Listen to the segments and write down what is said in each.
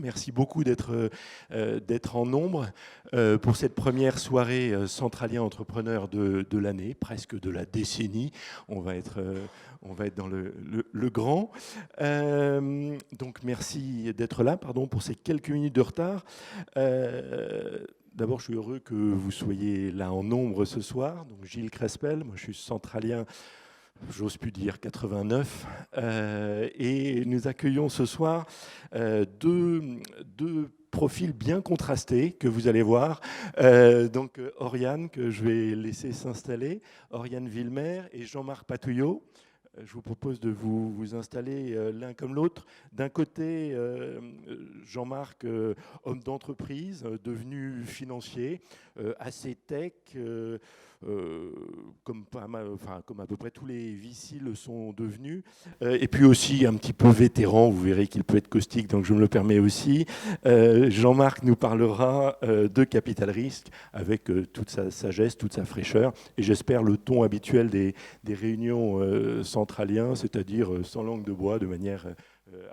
Merci beaucoup d'être en nombre pour cette première soirée Centralien Entrepreneur de l'année, presque de la décennie. On va être dans le grand. Donc merci d'être là, pardon pour ces quelques minutes de retard. D'abord, je suis heureux que vous soyez là en nombre ce soir. Donc Gilles Crespel, moi je suis centralien, j'ose plus dire 89, et nous accueillons ce soir deux profils bien contrastés que vous allez voir. Donc Oriane, que je vais laisser s'installer, Oriane Villemer et Jean-Marc Patouillot. Je vous propose de vous installer l'un comme l'autre. D'un côté, Jean-Marc, homme d'entreprise, devenu financier, assez tech, comme à peu près tous les VC le sont devenus, et puis aussi un petit peu vétéran, vous verrez qu'il peut être caustique, donc je me le permets aussi. Jean-Marc nous parlera de capital risque avec toute sa sagesse, toute sa fraîcheur, et j'espère le ton habituel des réunions centraliens, c'est-à-dire sans langue de bois, de manière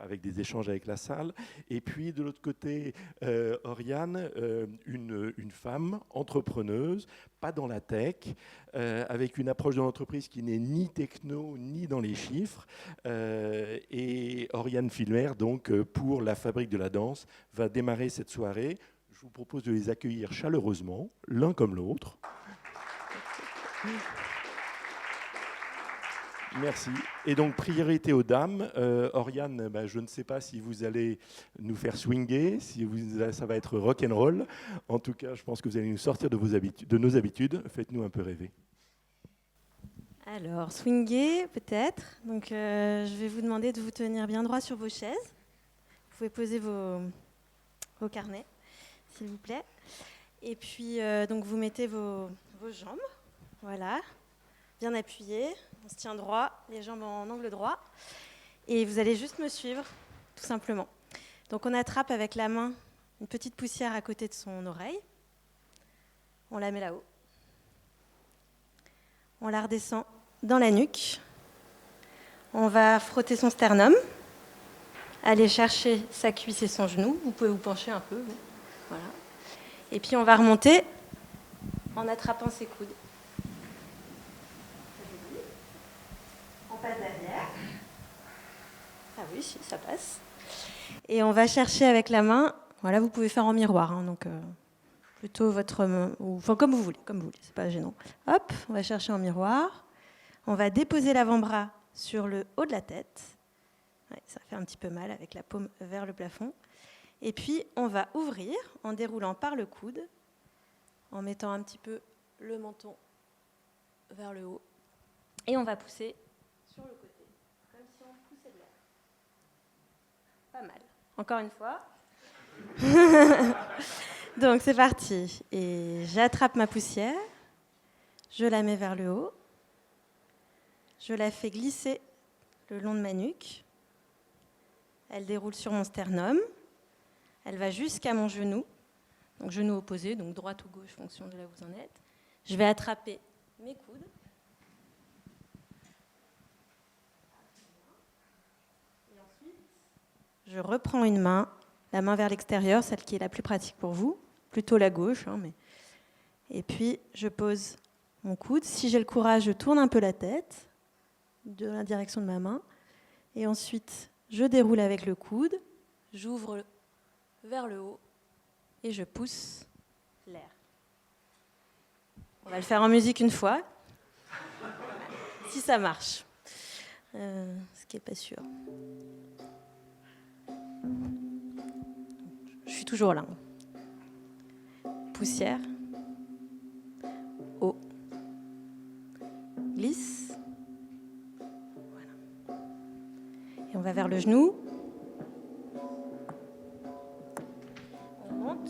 avec des échanges avec la salle. Et puis de l'autre côté, Oriane, une femme entrepreneuse, pas dans la tech, avec une approche de l'entreprise qui n'est ni techno ni dans les chiffres. Et Oriane Villemer, donc pour la Fabrique de la Danse, va démarrer cette soirée. Je vous propose de les accueillir chaleureusement, l'un comme l'autre. Merci. Et donc, priorité aux dames. Oriane, je ne sais pas si vous allez nous faire swinger, ça va être rock'n'roll. En tout cas, je pense que vous allez nous sortir de nos habitudes. Faites-nous un peu rêver. Alors, swinger, peut-être. Donc, je vais vous demander de vous tenir bien droit sur vos chaises. Vous pouvez poser vos carnets, s'il vous plaît. Et puis, donc, vous mettez vos jambes. Voilà. Bien appuyées. On se tient droit, les jambes en angle droit. Et vous allez juste me suivre, tout simplement. Donc, on attrape avec la main une petite poussière à côté de son oreille. On la met là-haut. On la redescend dans la nuque. On va frotter son sternum, aller chercher sa cuisse et son genou. Vous pouvez vous pencher un peu. Voilà. Et puis on va remonter en attrapant ses coudes. On passe derrière. Ah oui, si, ça passe. Et on va chercher avec la main. Voilà, vous pouvez faire en miroir. Donc plutôt votre main, enfin comme vous voulez, c'est pas gênant. Hop, on va chercher en miroir. On va déposer l'avant-bras sur le haut de la tête. Ouais, ça fait un petit peu mal avec la paume vers le plafond. Et puis, on va ouvrir en déroulant par le coude, en mettant un petit peu le menton vers le haut. Et on va pousser sur le côté, comme si on poussait de l'air. Pas mal. Encore une fois. Donc, c'est parti. Et j'attrape ma poussière. Je la mets vers le haut. Je la fais glisser le long de ma nuque. Elle déroule sur mon sternum. Elle va jusqu'à mon genou. Donc genou opposé, donc droite ou gauche, fonction de là où vous en êtes. Je vais attraper mes coudes. Et ensuite, je reprends une main, la main vers l'extérieur, celle qui est la plus pratique pour vous, plutôt la gauche. Et puis, je pose mon coude. Si j'ai le courage, je tourne un peu la tête de la direction de ma main. Et ensuite, je déroule avec le coude, j'ouvre vers le haut et je pousse l'air. On va le faire en musique une fois, si ça marche. Ce qui n'est pas sûr. Je suis toujours là. Poussière. Haut. Glisse. Et on va vers le genou. On monte.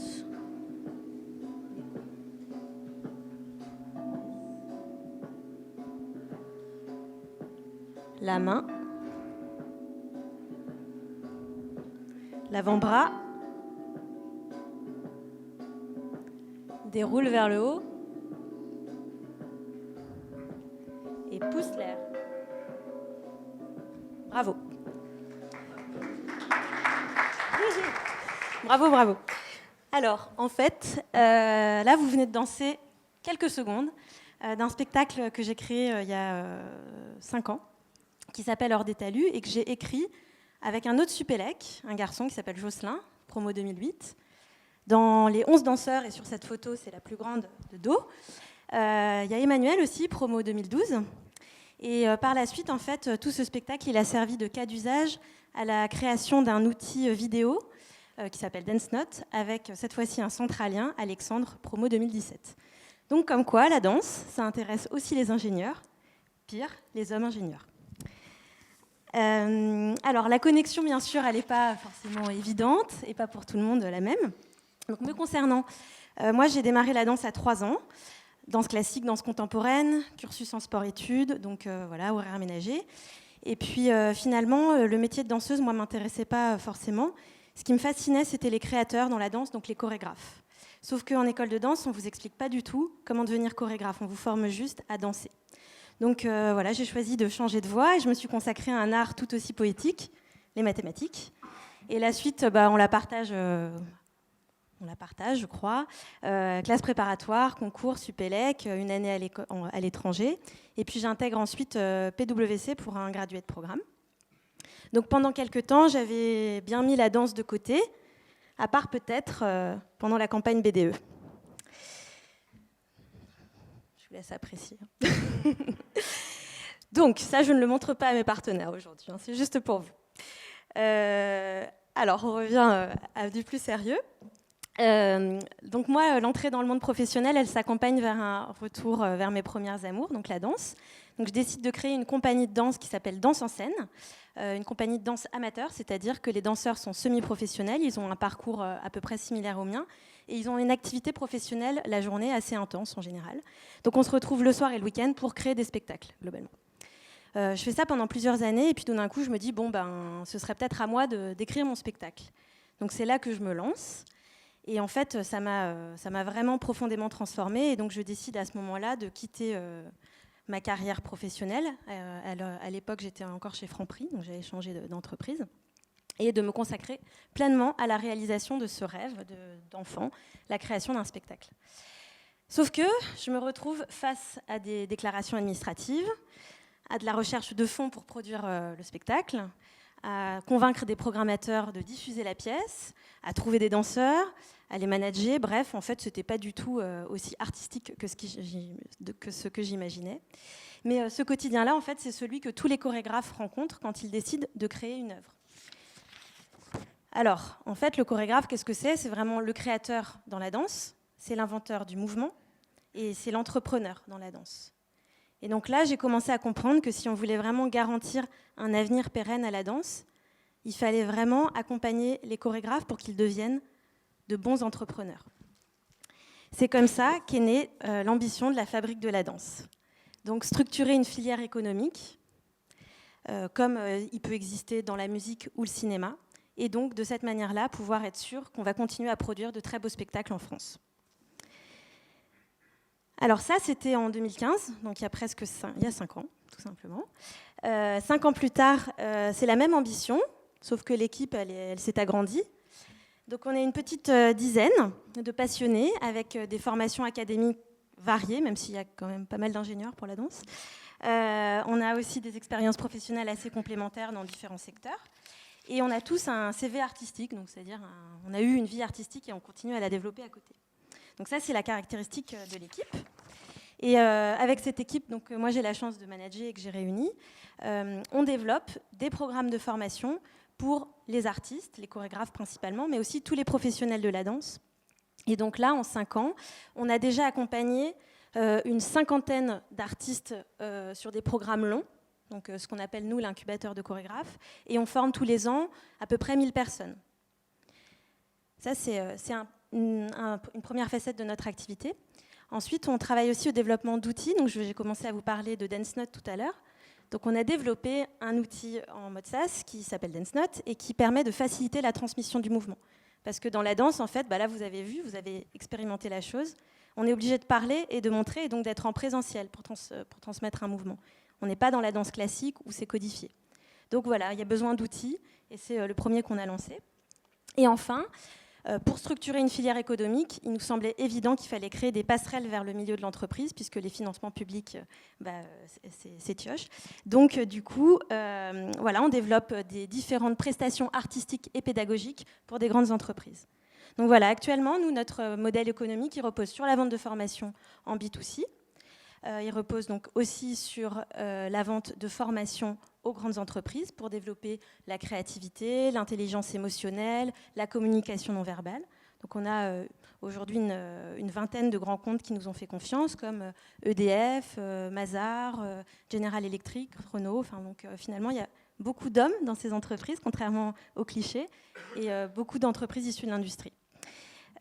La main. L'avant-bras. Déroule vers le haut. Et pousse l'air. Bravo. Bravo, bravo. Alors, en fait, là, vous venez de danser quelques secondes d'un spectacle que j'ai créé il y a 5 ans, qui s'appelle Hors des talus, et que j'ai écrit avec un autre supélec, un garçon qui s'appelle Jocelyn, promo 2008. Dans les 11 danseurs, et sur cette photo, c'est la plus grande de dos, il y a Emmanuel aussi, promo 2012. Et par la suite, en fait, tout ce spectacle, il a servi de cas d'usage à la création d'un outil vidéo qui s'appelle DanceNote, avec cette fois-ci un centralien, Alexandre, promo 2017. Donc comme quoi, la danse, ça intéresse aussi les ingénieurs, pire, les hommes ingénieurs. Alors la connexion, bien sûr, elle n'est pas forcément évidente, et pas pour tout le monde la même. Donc me concernant, moi j'ai démarré la danse à 3 ans, danse classique, danse contemporaine, cursus en sport-études, donc voilà, horaire aménagé. Et puis finalement, le métier de danseuse, moi, ne m'intéressait pas forcément. Ce qui me fascinait, c'était les créateurs dans la danse, donc les chorégraphes. Sauf qu'en école de danse, on ne vous explique pas du tout comment devenir chorégraphe, on vous forme juste à danser. Donc voilà, j'ai choisi de changer de voie et je me suis consacrée à un art tout aussi poétique, les mathématiques. Et la suite, on la partage, je crois. Classe préparatoire, concours, supélec, une année à l'étranger. Et puis j'intègre ensuite PwC pour un gradué de programme. Donc pendant quelques temps, j'avais bien mis la danse de côté, à part peut-être pendant la campagne BDE. Je vous laisse apprécier. Donc ça, je ne le montre pas à mes partenaires aujourd'hui, hein, c'est juste pour vous. Alors, on revient à du plus sérieux. Donc moi, l'entrée dans le monde professionnel, elle s'accompagne vers un retour vers mes premières amours, donc la danse. Donc je décide de créer une compagnie de danse qui s'appelle Danse en scène, une compagnie de danse amateur, c'est-à-dire que les danseurs sont semi-professionnels, ils ont un parcours à peu près similaire au mien, et ils ont une activité professionnelle la journée assez intense en général. Donc on se retrouve le soir et le week-end pour créer des spectacles, globalement. Je fais ça pendant plusieurs années, et puis tout d'un coup, je me dis, ce serait peut-être à moi d'écrire mon spectacle. Donc c'est là que je me lance. Et en fait, ça m'a vraiment profondément transformée. Et donc, je décide à ce moment-là de quitter ma carrière professionnelle. À l'époque, j'étais encore chez Franprix, donc j'avais changé d'entreprise. Et de me consacrer pleinement à la réalisation de ce rêve d'enfant, la création d'un spectacle. Sauf que je me retrouve face à des déclarations administratives, à de la recherche de fonds pour produire le spectacle, à convaincre des programmateurs de diffuser la pièce, à trouver des danseurs, à les manager. Bref, en fait, ce n'était pas du tout aussi artistique que ce que j'imaginais. Mais ce quotidien-là, en fait, c'est celui que tous les chorégraphes rencontrent quand ils décident de créer une œuvre. Alors, en fait, le chorégraphe, qu'est-ce que c'est ? C'est vraiment le créateur dans la danse, c'est l'inventeur du mouvement et c'est l'entrepreneur dans la danse. Et donc là, j'ai commencé à comprendre que si on voulait vraiment garantir un avenir pérenne à la danse, il fallait vraiment accompagner les chorégraphes pour qu'ils deviennent de bons entrepreneurs. C'est comme ça qu'est née l'ambition de la Fabrique de la danse. Donc structurer une filière économique, comme il peut exister dans la musique ou le cinéma, et donc de cette manière-là, pouvoir être sûr qu'on va continuer à produire de très beaux spectacles en France. Alors ça, c'était en 2015, donc il y a 5 ans, tout simplement. 5 ans plus tard, c'est la même ambition, sauf que l'équipe, elle s'est agrandie. Donc on est une petite dizaine de passionnés avec des formations académiques variées, même s'il y a quand même pas mal d'ingénieurs pour la danse. On a aussi des expériences professionnelles assez complémentaires dans différents secteurs. Et on a tous un CV artistique, donc c'est-à-dire on a eu une vie artistique et on continue à la développer à côté. Donc ça, c'est la caractéristique de l'équipe. Et avec cette équipe, donc, moi j'ai la chance de manager et que j'ai réuni, on développe des programmes de formation pour les artistes, les chorégraphes principalement, mais aussi tous les professionnels de la danse. Et donc là, en 5 ans, on a déjà accompagné une 50aine d'artistes sur des programmes longs, donc ce qu'on appelle nous l'incubateur de chorégraphes, et on forme tous les ans à peu près 1000 personnes. Ça, c'est une première facette de notre activité. Ensuite, on travaille aussi au développement d'outils. Donc, j'ai commencé à vous parler de DanceNote tout à l'heure. Donc, on a développé un outil en mode SaaS qui s'appelle DanceNote et qui permet de faciliter la transmission du mouvement. Parce que dans la danse, en fait, là, vous avez vu, vous avez expérimenté la chose. On est obligé de parler et de montrer et donc d'être en présentiel pour transmettre un mouvement. On n'est pas dans la danse classique où c'est codifié. Donc voilà, il y a besoin d'outils et c'est le premier qu'on a lancé. Et enfin, Pour structurer une filière économique, il nous semblait évident qu'il fallait créer des passerelles vers le milieu de l'entreprise, puisque les financements publics, c'est tioche. Donc, du coup, on développe des différentes prestations artistiques et pédagogiques pour des grandes entreprises. Donc voilà, actuellement, nous, notre modèle économique, il repose sur la vente de formation en B2C. Il repose donc aussi sur la vente de formation aux grandes entreprises pour développer la créativité, l'intelligence émotionnelle, la communication non verbale. Donc on a aujourd'hui une vingtaine de grands comptes qui nous ont fait confiance, comme EDF, Mazars, General Electric, Renault. Enfin, donc, finalement, il y a beaucoup d'hommes dans ces entreprises, contrairement aux clichés, et beaucoup d'entreprises issues de l'industrie.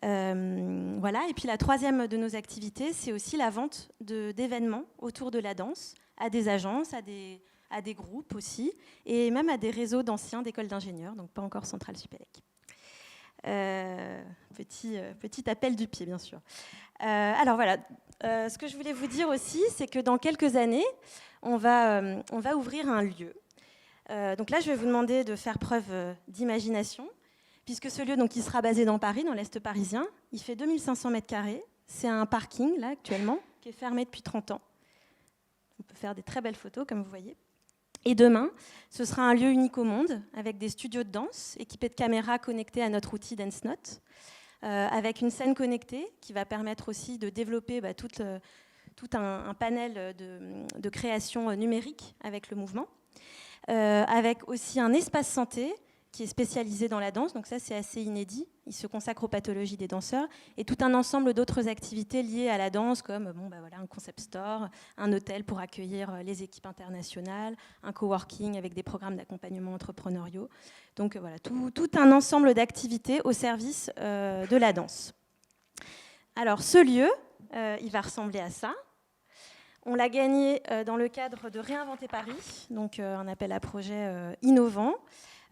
Voilà. Et puis la troisième de nos activités, c'est aussi la vente d'événements autour de la danse à des agences, à des groupes aussi, et même à des réseaux d'anciens d'écoles d'ingénieurs, donc pas encore Centrale Supélec. Petit appel du pied, bien sûr. Alors voilà, ce que je voulais vous dire aussi, c'est que dans quelques années, on va ouvrir un lieu. Donc là, je vais vous demander de faire preuve d'imagination, puisque ce lieu, donc, il sera basé dans Paris, dans l'Est parisien. Il fait 2500 m². C'est un parking, là, actuellement, qui est fermé depuis 30 ans. On peut faire des très belles photos, comme vous voyez. Et demain, ce sera un lieu unique au monde, avec des studios de danse, équipés de caméras connectées à notre outil DanceNote, avec une scène connectée, qui va permettre aussi de développer tout un panel de création numérique avec le mouvement, avec aussi un espace santé, qui est spécialisé dans la danse, donc ça c'est assez inédit, il se consacre aux pathologies des danseurs, et tout un ensemble d'autres activités liées à la danse, comme un concept store, un hôtel pour accueillir les équipes internationales, un coworking avec des programmes d'accompagnement entrepreneuriaux, donc voilà, tout un ensemble d'activités au service de la danse. Alors ce lieu, il va ressembler à ça. On l'a gagné dans le cadre de Réinventer Paris, donc un appel à projet innovant.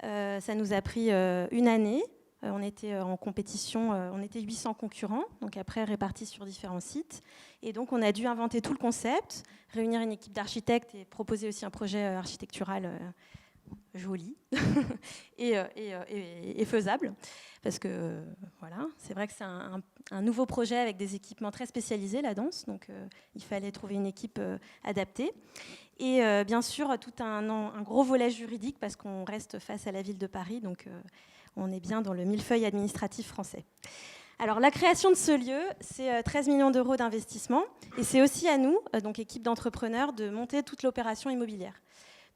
Ça nous a pris une année. On était en compétition, on était 800 concurrents, donc après répartis sur différents sites. Et donc on a dû inventer tout le concept, réunir une équipe d'architectes et proposer aussi un projet architectural joli et faisable. Parce que voilà, c'est vrai que c'est un nouveau projet avec des équipements très spécialisés, la danse, donc il fallait trouver une équipe adaptée. Et bien sûr, tout un gros volet juridique, parce qu'on reste face à la ville de Paris, donc on est bien dans le millefeuille administratif français. Alors la création de ce lieu, c'est 13 millions d'euros d'investissement, et c'est aussi à nous, donc équipe d'entrepreneurs, de monter toute l'opération immobilière.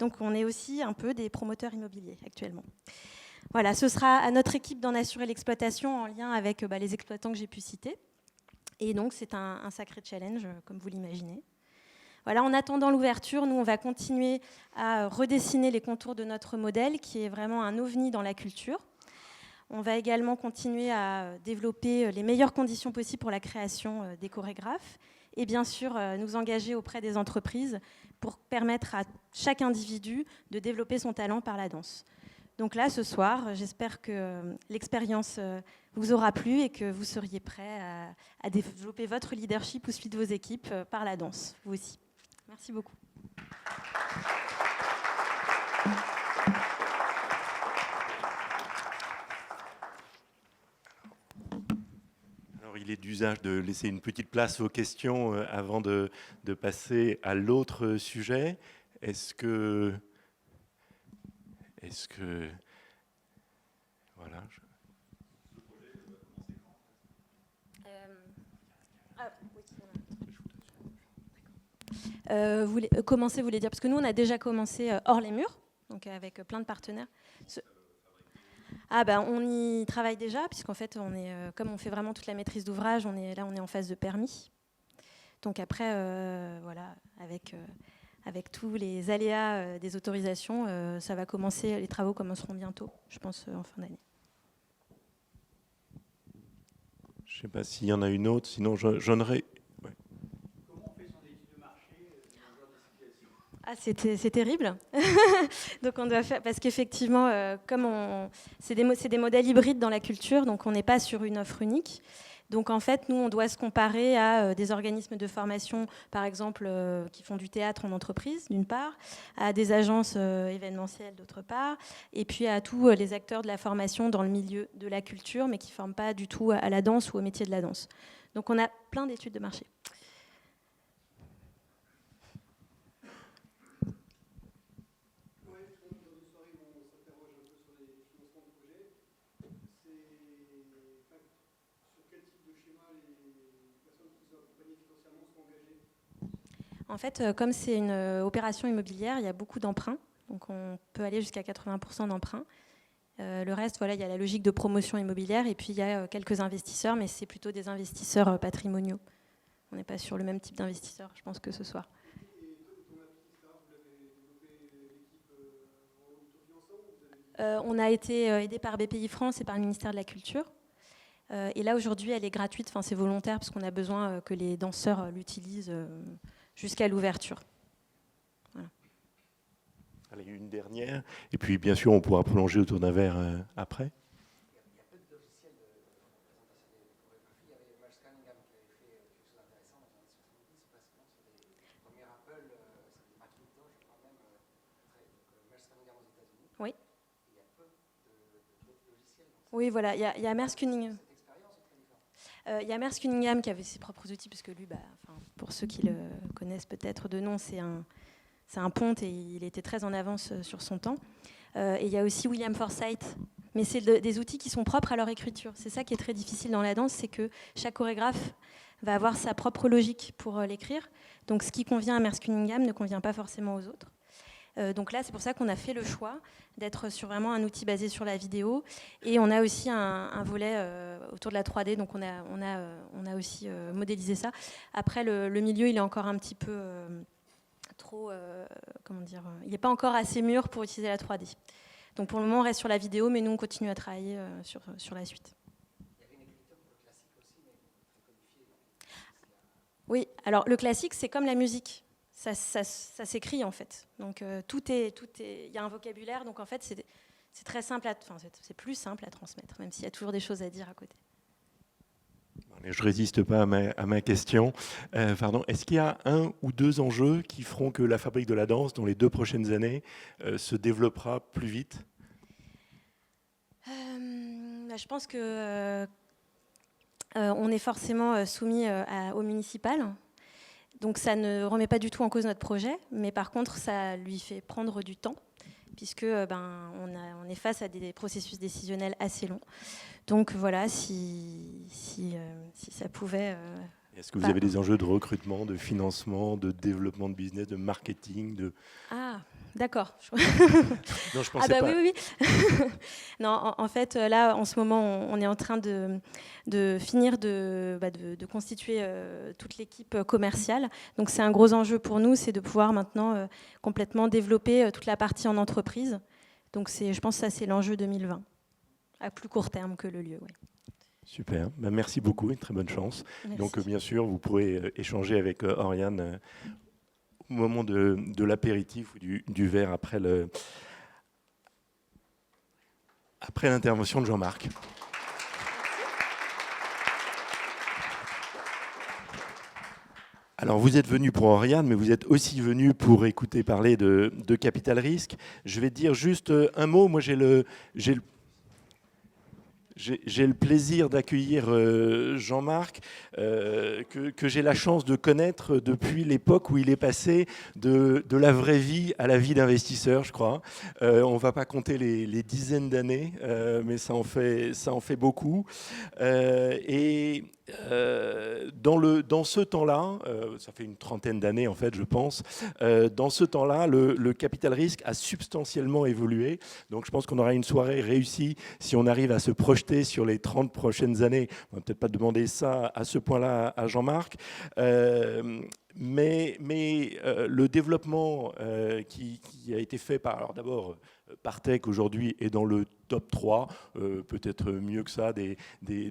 Donc on est aussi un peu des promoteurs immobiliers actuellement. Voilà, ce sera à notre équipe d'en assurer l'exploitation en lien avec les exploitants que j'ai pu citer. Et donc c'est un sacré challenge, comme vous l'imaginez. Voilà, en attendant l'ouverture, nous, on va continuer à redessiner les contours de notre modèle, qui est vraiment un ovni dans la culture. On va également continuer à développer les meilleures conditions possibles pour la création des chorégraphes et bien sûr nous engager auprès des entreprises pour permettre à chaque individu de développer son talent par la danse. Donc là, ce soir, j'espère que l'expérience vous aura plu et que vous seriez prêts à développer votre leadership ou celui de vos équipes par la danse, vous aussi. Merci beaucoup. Alors, il est d'usage de laisser une petite place aux questions avant de passer à l'autre sujet. Est-ce que voilà. Commencer, vous voulez dire, parce que nous, on a déjà commencé hors les murs, donc avec plein de partenaires. On y travaille déjà, puisqu'en fait, comme on fait vraiment toute la maîtrise d'ouvrage, on est en phase de permis. Donc après, voilà, avec tous les aléas des autorisations, ça va commencer, les travaux commenceront bientôt, je pense, en fin d'année. Je ne sais pas s'il y en a une autre, sinon j'en aurais... C'est terrible. Donc on doit faire, parce qu'effectivement, c'est des modèles hybrides dans la culture, donc on n'est pas sur une offre unique. Donc en fait, nous, on doit se comparer à des organismes de formation, par exemple, qui font du théâtre en entreprise, d'une part, à des agences événementielles, d'autre part, et puis à tous les acteurs de la formation dans le milieu de la culture, mais qui ne forment pas du tout à la danse ou au métier de la danse. Donc on a plein d'études de marché. En fait, comme c'est une opération immobilière, il y a beaucoup d'emprunts. Donc on peut aller jusqu'à 80% d'emprunts. Le reste, voilà, il y a la logique de promotion immobilière et puis il y a quelques investisseurs, mais c'est plutôt des investisseurs patrimoniaux. On n'est pas sur le même type d'investisseurs, je pense, que ce soir. On a été aidé par BPI France et par le ministère de la Culture. Et là, aujourd'hui, elle est gratuite, enfin, c'est volontaire parce qu'on a besoin que les danseurs l'utilisent jusqu'à l'ouverture. Voilà. Allez, une dernière, et puis bien sûr, on pourra prolonger autour d'un verre après. Il y a peu de logiciels de représentation des chorégraphies. Il y avait Merce Cunningham qui avait fait quelque chose d'intéressant dans les années 70, pratiquement sur les premiers Apple, c'était Macintosh, je crois même. Merce Cunningham aux États-Unis. Oui. Il y a peu d'autres logiciels. Oui, voilà, il y a Merce Cunningham. Il y a Merce Cunningham qui avait ses propres outils, parce que lui, pour ceux qui le connaissent peut-être de nom, c'est un ponte et il était très en avance sur son temps. Et il y a aussi William Forsythe. Mais c'est des outils qui sont propres à leur écriture. C'est ça qui est très difficile dans la danse, c'est que chaque chorégraphe va avoir sa propre logique pour l'écrire. Donc ce qui convient à Merce Cunningham ne convient pas forcément aux autres. Donc là, c'est pour ça qu'on a fait le choix d'être sur vraiment un outil basé sur la vidéo. Et on a aussi un volet autour de la 3D, donc on a aussi modélisé ça. Après, le milieu, il est encore un petit peu trop... comment dire, il n'est pas encore assez mûr pour utiliser la 3D. Donc pour le moment, on reste sur la vidéo, mais nous, on continue à travailler sur la suite. Il y avait une écriture pour le classique aussi, mais très codifiée. Oui, alors le classique, c'est comme la musique. Ça s'écrit en fait. Donc il y a un vocabulaire. Donc en fait, c'est très simple, c'est plus simple à transmettre, même s'il y a toujours des choses à dire à côté. Je ne résiste pas à ma question. Pardon, est-ce qu'il y a un ou deux enjeux qui feront que la fabrique de la danse, dans les 2 prochaines années, se développera plus vite ? Je pense que on est forcément soumis au municipal. Donc ça ne remet pas du tout en cause notre projet, mais par contre, ça lui fait prendre du temps, puisque on est face à des processus décisionnels assez longs. Donc voilà, si ça pouvait... Est-ce que vous avez des enjeux de recrutement, de financement, de développement de business, de marketing Ah, d'accord. Non, je pensais pas. Oui. Non, en fait, là, en ce moment, on est en train de finir de constituer toute l'équipe commerciale. Donc, c'est un gros enjeu pour nous, c'est de pouvoir maintenant complètement développer toute la partie en entreprise. Donc, je pense que ça, c'est l'enjeu 2020, à plus court terme que le lieu. Oui. Super, merci beaucoup, une très bonne chance. Merci. Donc bien sûr, vous pourrez échanger avec Oriane au moment de l'apéritif ou du verre après l'intervention de Jean-Marc. Alors vous êtes venu pour Oriane, mais vous êtes aussi venu pour écouter parler de Capital Risque. Je vais dire juste un mot. Moi, j'ai le plaisir d'accueillir Jean-Marc, que j'ai la chance de connaître depuis l'époque où il est passé de la vraie vie à la vie d'investisseur, je crois. On ne va pas compter les dizaines d'années, mais ça en fait beaucoup. Dans ce temps-là, ça fait une trentaine d'années en fait, je pense, dans ce temps-là, le capital risque a substantiellement évolué. Donc je pense qu'on aura une soirée réussie si on arrive à se projeter sur les 30 prochaines années. On ne va peut-être pas demander ça à ce point-là à Jean-Marc. le développement qui a été fait par, alors d'abord, Partech aujourd'hui est dans le top 3, peut-être mieux que ça, des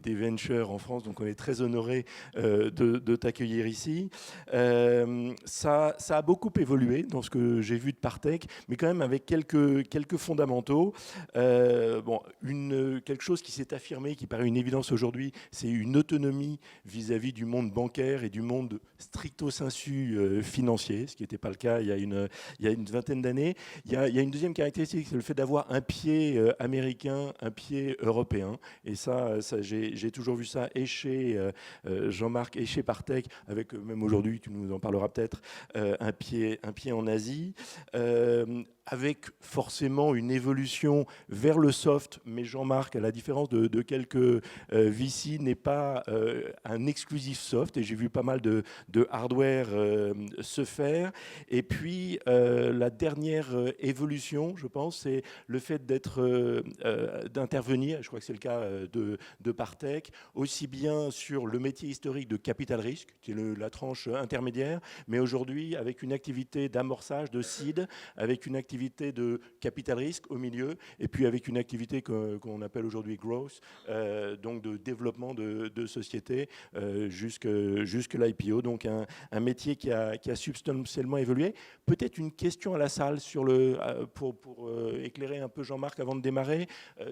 ventures en France. Donc on est très honoré de t'accueillir ici. Ça a beaucoup évolué dans ce que j'ai vu de Partech, mais quand même avec quelques fondamentaux. Quelque chose qui s'est affirmé, qui paraît une évidence aujourd'hui, c'est une autonomie vis-à-vis du monde bancaire et du monde stricto sensu financier, ce qui n'était pas le cas il y a une vingtaine d'années. Il y a une deuxième caractéristique, c'est le fait d'avoir un pied américain, un pied européen. Et ça j'ai toujours vu ça et chez Jean-Marc et chez Partech, avec même aujourd'hui, tu nous en parleras peut-être, un pied en Asie. Avec forcément une évolution vers le soft, mais Jean-Marc, à la différence de quelques VC, n'est pas un exclusif soft, et j'ai vu pas mal de hardware se faire. Et puis, la dernière évolution, je pense, c'est le fait d'intervenir, je crois que c'est le cas de Partech, aussi bien sur le métier historique de capital risque, qui est la tranche intermédiaire, mais aujourd'hui avec une activité d'amorçage, de seed, avec une activité de capital risque au milieu, et puis avec une activité qu'on appelle aujourd'hui growth, donc de développement de société jusque l'IPO. Donc un métier qui a substantiellement évolué. Peut-être une question à la salle pour éclairer un peu Jean-Marc avant de démarrer,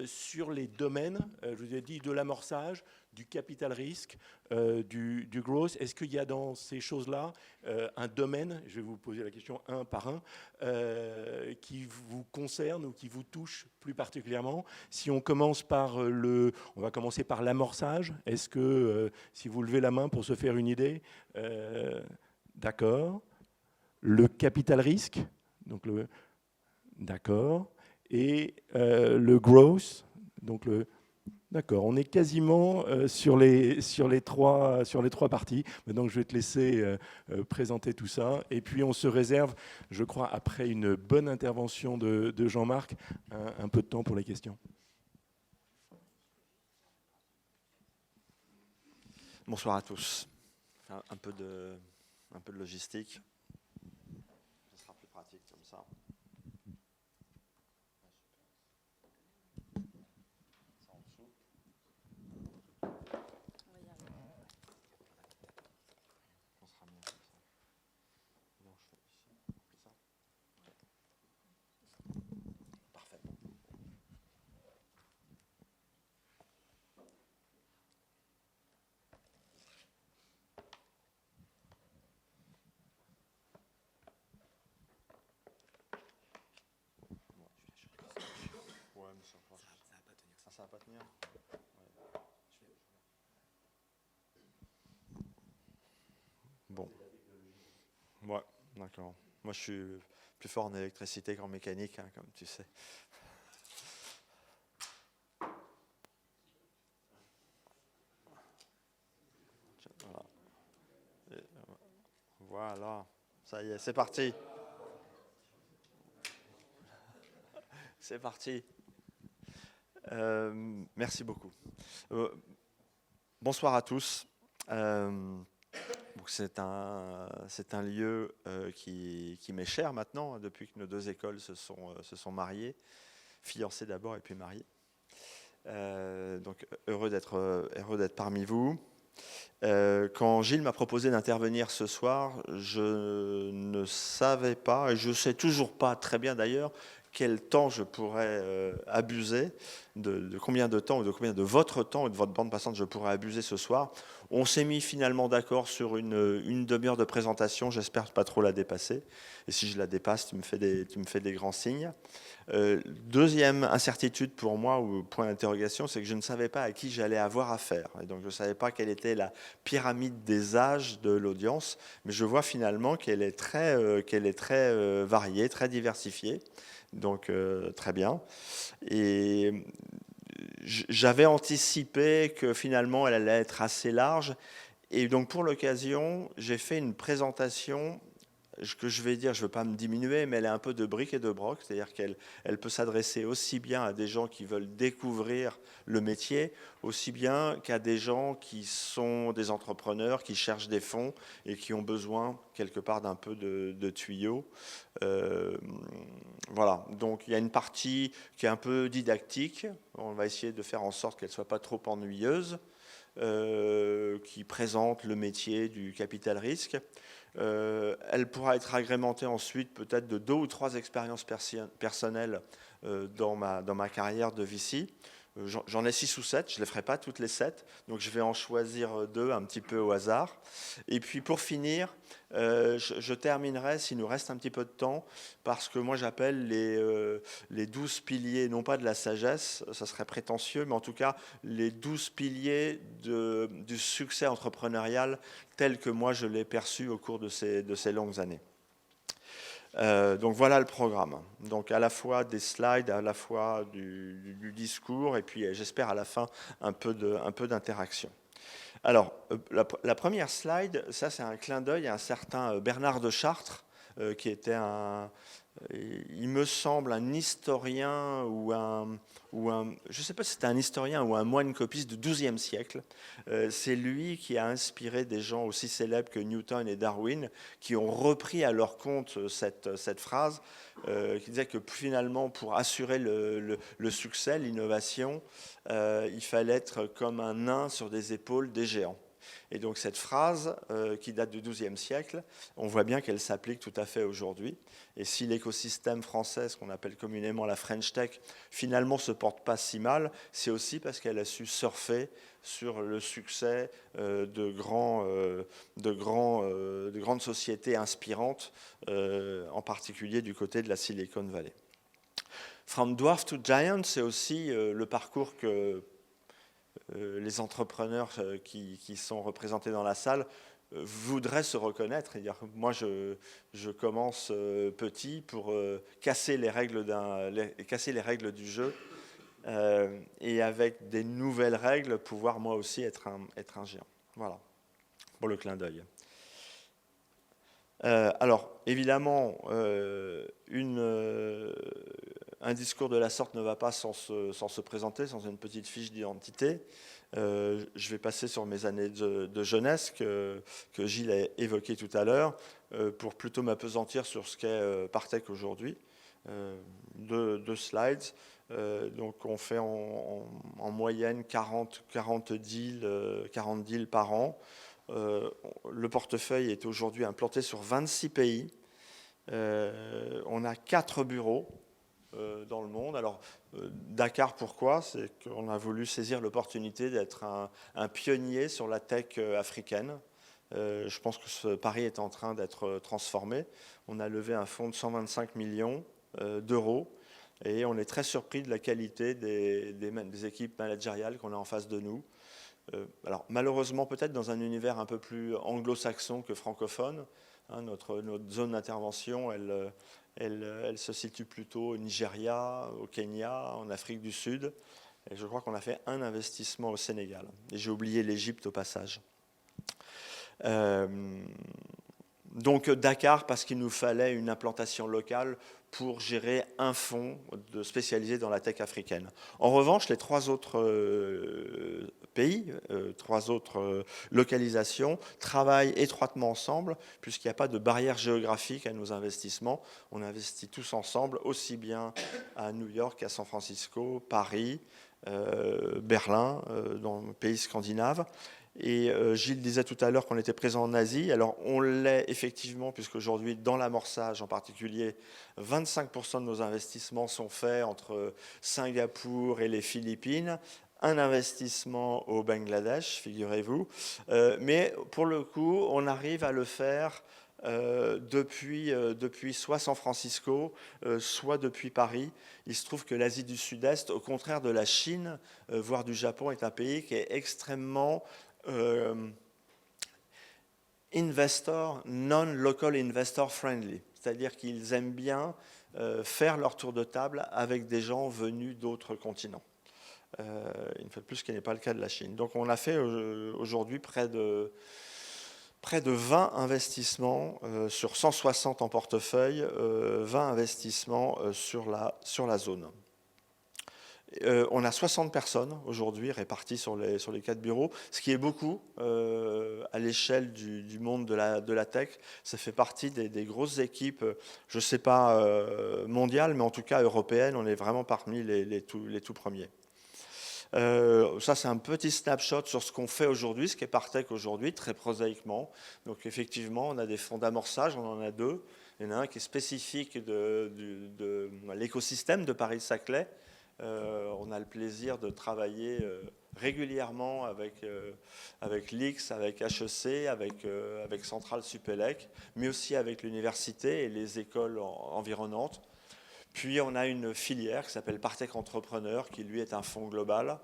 sur les domaines, je vous ai dit, de l'amorçage, du capital risque, du growth. Est-ce qu'il y a dans ces choses-là un domaine, je vais vous poser la question un par un, qui vous concerne ou qui vous touche plus particulièrement? Si on commence on va commencer par l'amorçage. Est-ce que, si vous levez la main pour se faire une idée, d'accord. Le capital risque, donc d'accord. Et le growth, donc d'accord, on est quasiment sur les trois parties. Maintenant, je vais te laisser présenter tout ça. Et puis, on se réserve, je crois, après une bonne intervention de Jean-Marc, un peu de temps pour les questions. Bonsoir à tous. Un peu de logistique. Ce sera plus pratique comme ça. Ça va pas tenir. Bon. Ouais, d'accord. Moi, je suis plus fort en électricité qu'en mécanique, hein, comme tu sais. Voilà. Ça y est, c'est parti. C'est parti. Merci beaucoup. Bonsoir à tous. C'est un lieu qui m'est cher maintenant, depuis que nos deux écoles se sont mariées, fiancées d'abord et puis mariées. Donc heureux d'être parmi vous. Quand Gilles m'a proposé d'intervenir ce soir, je ne savais pas, et je ne sais toujours pas très bien d'ailleurs, quel temps je pourrais abuser, de combien de temps, ou de combien de votre temps, ou de votre bande passante je pourrais abuser ce soir. On s'est mis finalement d'accord sur une demi-heure de présentation, j'espère pas trop la dépasser. Et si je la dépasse, tu me fais des grands signes. Deuxième incertitude pour moi, ou point d'interrogation, c'est que je ne savais pas à qui j'allais avoir affaire. Et donc je ne savais pas quelle était la pyramide des âges de l'audience, mais je vois finalement qu'elle est très variée, très diversifiée. Donc très bien. Et j'avais anticipé que finalement elle allait être assez large. Et donc pour l'occasion, j'ai fait une présentation que je vais dire, je ne veux pas me diminuer, mais elle est un peu de bric et de broc, c'est-à-dire qu'elle peut s'adresser aussi bien à des gens qui veulent découvrir le métier aussi bien qu'à des gens qui sont des entrepreneurs, qui cherchent des fonds et qui ont besoin quelque part d'un peu de tuyaux. Voilà, donc il y a une partie qui est un peu didactique, on va essayer de faire en sorte qu'elle ne soit pas trop ennuyeuse, qui présente le métier du capital risque. Elle pourra être agrémentée ensuite peut-être de 2 ou 3 expériences personnelles dans ma carrière de VC. J'en ai 6 ou 7, je ne les ferai pas toutes les 7, donc je vais en choisir 2 un petit peu au hasard. Et puis pour finir, je terminerai, s'il nous reste un petit peu de temps, parce que moi j'appelle les 12 piliers, non pas de la sagesse, ça serait prétentieux, mais en tout cas les 12 piliers du succès entrepreneurial tel que moi je l'ai perçu au cours de ces longues années. Donc voilà le programme. Donc à la fois des slides, à la fois du discours, et puis j'espère à la fin un peu d'interaction. Alors la première slide, ça c'est un clin d'œil à un certain Bernard de Chartres, qui était il me semble un historien ou je ne sais pas si c'était un historien ou un moine copiste du XIIe siècle. C'est lui qui a inspiré des gens aussi célèbres que Newton et Darwin, qui ont repris à leur compte cette phrase, qui disait que finalement, pour assurer le succès, l'innovation, il fallait être comme un nain sur des épaules des géants. Et donc cette phrase, qui date du XIIe siècle, on voit bien qu'elle s'applique tout à fait aujourd'hui. Et si l'écosystème français, ce qu'on appelle communément la French Tech, finalement ne se porte pas si mal, c'est aussi parce qu'elle a su surfer sur le succès de grandes sociétés inspirantes, en particulier du côté de la Silicon Valley. From Dwarf to Giant, c'est aussi le parcours que les entrepreneurs qui sont représentés dans la salle voudraient se reconnaître. Moi, je commence petit pour casser les règles du jeu, et avec des nouvelles règles, pouvoir moi aussi être un géant. Voilà, pour le clin d'œil. Alors, évidemment, un discours de la sorte ne va pas sans se présenter, sans une petite fiche d'identité. Je vais passer sur mes années de jeunesse que Gilles a évoqué tout à l'heure, pour plutôt m'appesantir sur ce qu'est Partech aujourd'hui. 2 slides. Donc on fait en moyenne 40 deals par an. Le portefeuille est aujourd'hui implanté sur 26 pays. On a 4 bureaux dans le monde. Alors, Dakar, pourquoi? C'est qu'on a voulu saisir l'opportunité d'être un pionnier sur la tech africaine. Je pense que ce pari est en train d'être transformé. On a levé un fonds de 125 millions d'euros, et on est très surpris de la qualité des équipes managériales qu'on a en face de nous. Alors, malheureusement, peut-être dans un univers un peu plus anglo-saxon que francophone, hein, notre zone d'intervention, elle se situe plutôt au Nigeria, au Kenya, en Afrique du Sud. Et je crois qu'on a fait un investissement au Sénégal. Et j'ai oublié l'Égypte au passage. Donc Dakar, parce qu'il nous fallait une implantation locale pour gérer un fonds spécialisé dans la tech africaine. En revanche, les 3 autres pays, 3 autres localisations travaillent étroitement ensemble, puisqu'il n'y a pas de barrière géographique à nos investissements. On investit tous ensemble, aussi bien à New York qu'à San Francisco, Paris, Berlin, dans le pays scandinave. Et Gilles disait tout à l'heure qu'on était présent en Asie. Alors on l'est effectivement, puisqu'aujourd'hui, dans l'amorçage en particulier, 25% de nos investissements sont faits entre Singapour et les Philippines. Un investissement au Bangladesh, figurez-vous. Mais pour le coup, on arrive à le faire depuis soit San Francisco, soit depuis Paris. Il se trouve que l'Asie du Sud-Est, au contraire de la Chine, voire du Japon, est un pays qui est extrêmement non-local investor friendly. C'est-à-dire qu'ils aiment bien faire leur tour de table avec des gens venus d'autres continents. Une fois de plus, ce qui n'est pas le cas de la Chine. Donc on a fait aujourd'hui près de 20 investissements sur 160 en portefeuille, 20 investissements sur la zone. On a 60 personnes aujourd'hui réparties sur les 4 bureaux, ce qui est beaucoup à l'échelle du monde de la tech. Ça fait partie des grosses équipes, je ne sais pas mondiales, mais en tout cas européennes. On est vraiment parmi les tout premiers. Ça, c'est un petit snapshot sur ce qu'on fait aujourd'hui, ce qu'est Partech aujourd'hui, très prosaïquement. Donc effectivement, on a des fonds d'amorçage, on en a 2. Il y en a un qui est spécifique de l'écosystème de Paris-Saclay. On a le plaisir de travailler régulièrement avec l'IX, avec HEC, avec Centrale Supélec, mais aussi avec l'université et les écoles environnantes. Puis on a une filière qui s'appelle Partech Entrepreneur, qui lui est un fonds global.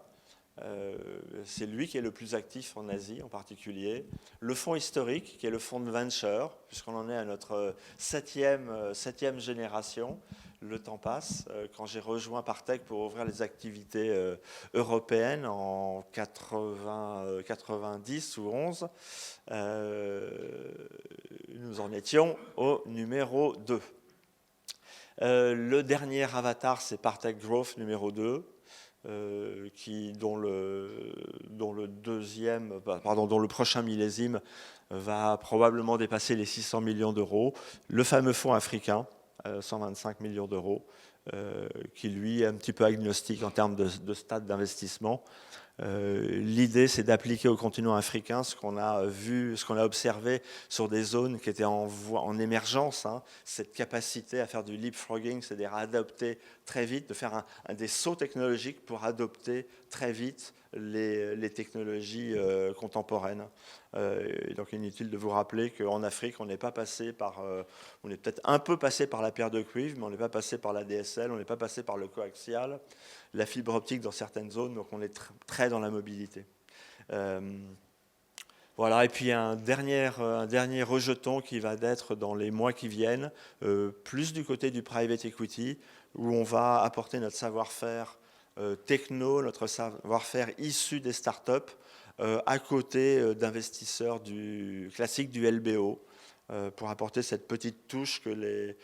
C'est lui qui est le plus actif en Asie en particulier. Le fonds historique, qui est le fonds de venture, puisqu'on en est à notre septième génération. Le temps passe. Quand j'ai rejoint Partech pour ouvrir les activités européennes en 90 ou 11, nous en étions au numéro 2. Le dernier avatar, c'est Partech Growth numéro 2, dont le prochain millésime va probablement dépasser les 600 millions d'euros. Le fameux fonds africain, 125 millions d'euros, qui lui est un petit peu agnostique en termes de stade d'investissement. L'idée, c'est d'appliquer au continent africain ce qu'on a vu, ce qu'on a observé sur des zones qui étaient en émergence, hein, cette capacité à faire du leapfrogging, c'est-à-dire à adopter très vite, de faire des sauts technologiques pour adopter très vite les technologies contemporaines. Donc inutile de vous rappeler qu'en Afrique, on n'est pas passé par, on est peut-être un peu passé par la pierre de cuivre, mais on n'est pas passé par la DSL, on n'est pas passé par le coaxial, la fibre optique dans certaines zones, donc on est très dans la mobilité. Voilà, et puis un dernier rejeton qui va être dans les mois qui viennent, plus du côté du private equity, où on va apporter notre savoir-faire techno, notre savoir-faire issu des startups, à côté d'investisseurs classiques du LBO, pour apporter cette petite touche que les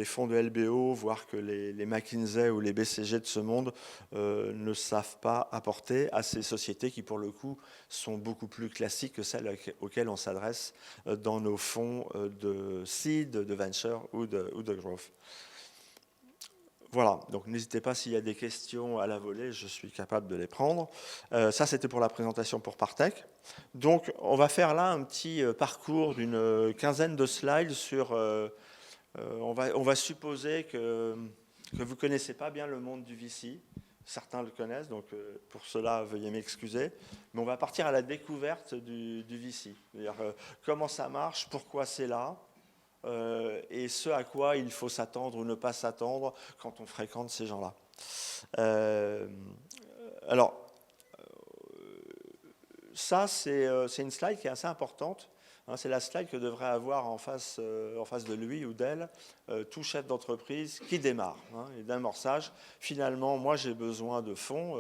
fonds de LBO, voire que les McKinsey ou les BCG de ce monde ne savent pas apporter à ces sociétés qui, pour le coup, sont beaucoup plus classiques que celles auxquelles on s'adresse dans nos fonds de seed, de venture ou de growth. Voilà, donc n'hésitez pas s'il y a des questions à la volée, je suis capable de les prendre. Ça, c'était pour la présentation pour Partech. Donc, on va faire là un petit parcours d'une quinzaine de slides sur... on va supposer que vous ne connaissez pas bien le monde du VC. Certains le connaissent, donc pour cela, veuillez m'excuser. Mais on va partir à la découverte du VC. C'est-à-dire comment ça marche, pourquoi c'est là, et ce à quoi il faut s'attendre ou ne pas s'attendre quand on fréquente ces gens-là. Alors, ça, c'est une slide qui est assez importante. Hein, c'est la slide que devrait avoir en face de lui ou d'elle tout chef d'entreprise qui démarre, hein, et d'amorçage. Finalement, moi, j'ai besoin de fonds.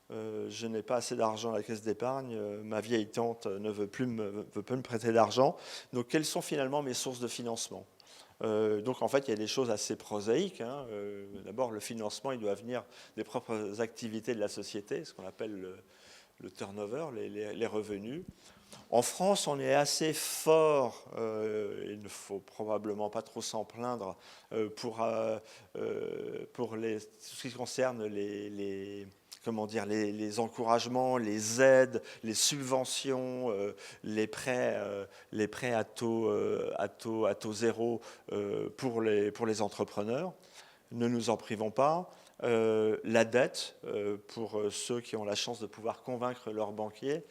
Je n'ai pas assez d'argent à la caisse d'épargne, ma vieille tante ne veut plus me prêter d'argent. Donc, quelles sont finalement mes sources de financement ? Donc, en fait, il y a des choses assez prosaïques. Hein. D'abord, le financement, il doit venir des propres activités de la société, ce qu'on appelle le turnover, les revenus. En France, on est assez fort, il ne faut probablement pas trop s'en plaindre, pour ce qui concerne les encouragements, les aides, les subventions, les prêts à taux zéro pour les entrepreneurs. Ne nous en privons pas. La dette, pour ceux qui ont la chance de pouvoir convaincre leurs banquiers,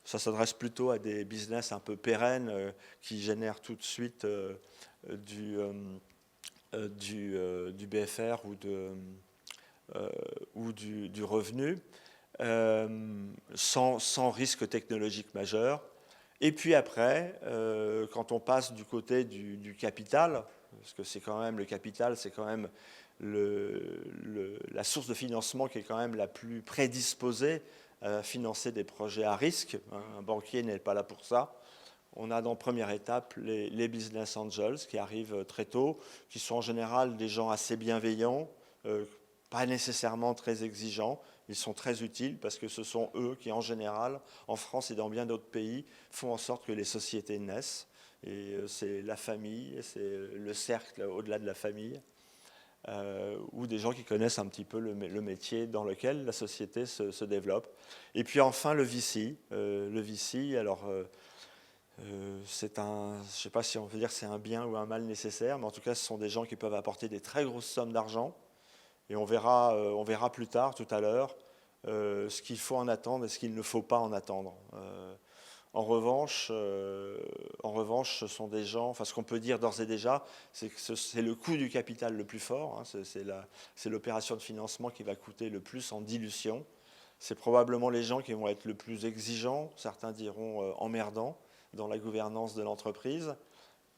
ça s'adresse plutôt à des business un peu pérennes qui génèrent tout de suite du BFR ou du revenu, sans risque technologique majeur. Et puis après, quand on passe du côté du capital, parce que c'est quand même le capital, c'est quand même la source de financement qui est quand même la plus prédisposée à financer des projets à risque. Un banquier n'est pas là pour ça. On a dans première étape les business angels qui arrivent très tôt, qui sont en général des gens assez bienveillants, pas nécessairement très exigeants. Ils sont très utiles parce que ce sont eux qui, en général, en France et dans bien d'autres pays, font en sorte que les sociétés naissent. Et c'est la famille, c'est le cercle au-delà de la famille, ou des gens qui connaissent un petit peu le métier dans lequel la société se développe. Et puis enfin le VC. Le VC, alors c'est un, je ne sais pas si on veut dire c'est un bien ou un mal nécessaire, mais en tout cas ce sont des gens qui peuvent apporter des très grosses sommes d'argent. Et on verra plus tard, tout à l'heure, ce qu'il faut en attendre et ce qu'il ne faut pas en attendre. En revanche, ce sont des gens, enfin ce qu'on peut dire d'ores et déjà, c'est que c'est le coût du capital le plus fort, hein, c'est l'opération de financement qui va coûter le plus en dilution. C'est probablement les gens qui vont être le plus exigeants, certains diront emmerdants, dans la gouvernance de l'entreprise.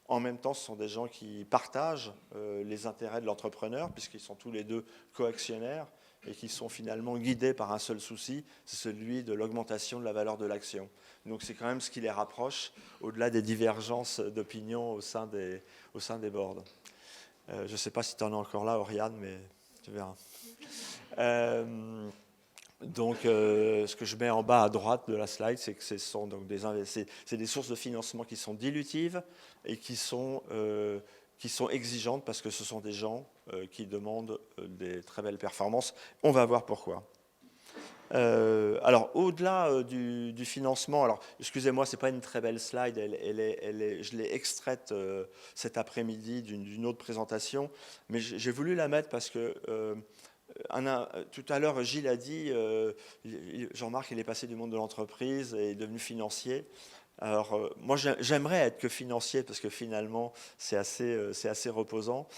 En même temps, ce sont des gens qui partagent les intérêts de l'entrepreneur, puisqu'ils sont tous les deux coactionnaires et qui sont finalement guidés par un seul souci, c'est celui de l'augmentation de la valeur de l'action. Donc c'est quand même ce qui les rapproche, au-delà des divergences d'opinion au sein des boards. Je ne sais pas si tu en es encore là, Oriane, mais tu verras. Donc, ce que je mets en bas à droite de la slide, c'est que ce sont donc des sources de financement qui sont dilutives et qui sont exigeantes parce que ce sont des gens qui demandent des très belles performances. On va voir pourquoi. Alors, au-delà du financement, alors, excusez-moi, ce n'est pas une très belle slide, je l'ai extraite cet après-midi d'une autre présentation, mais j'ai voulu la mettre parce que tout à l'heure, Gilles a dit, Jean-Marc, il est passé du monde de l'entreprise et est devenu financier. Alors, moi, j'aimerais être que financier parce que finalement, c'est assez reposant.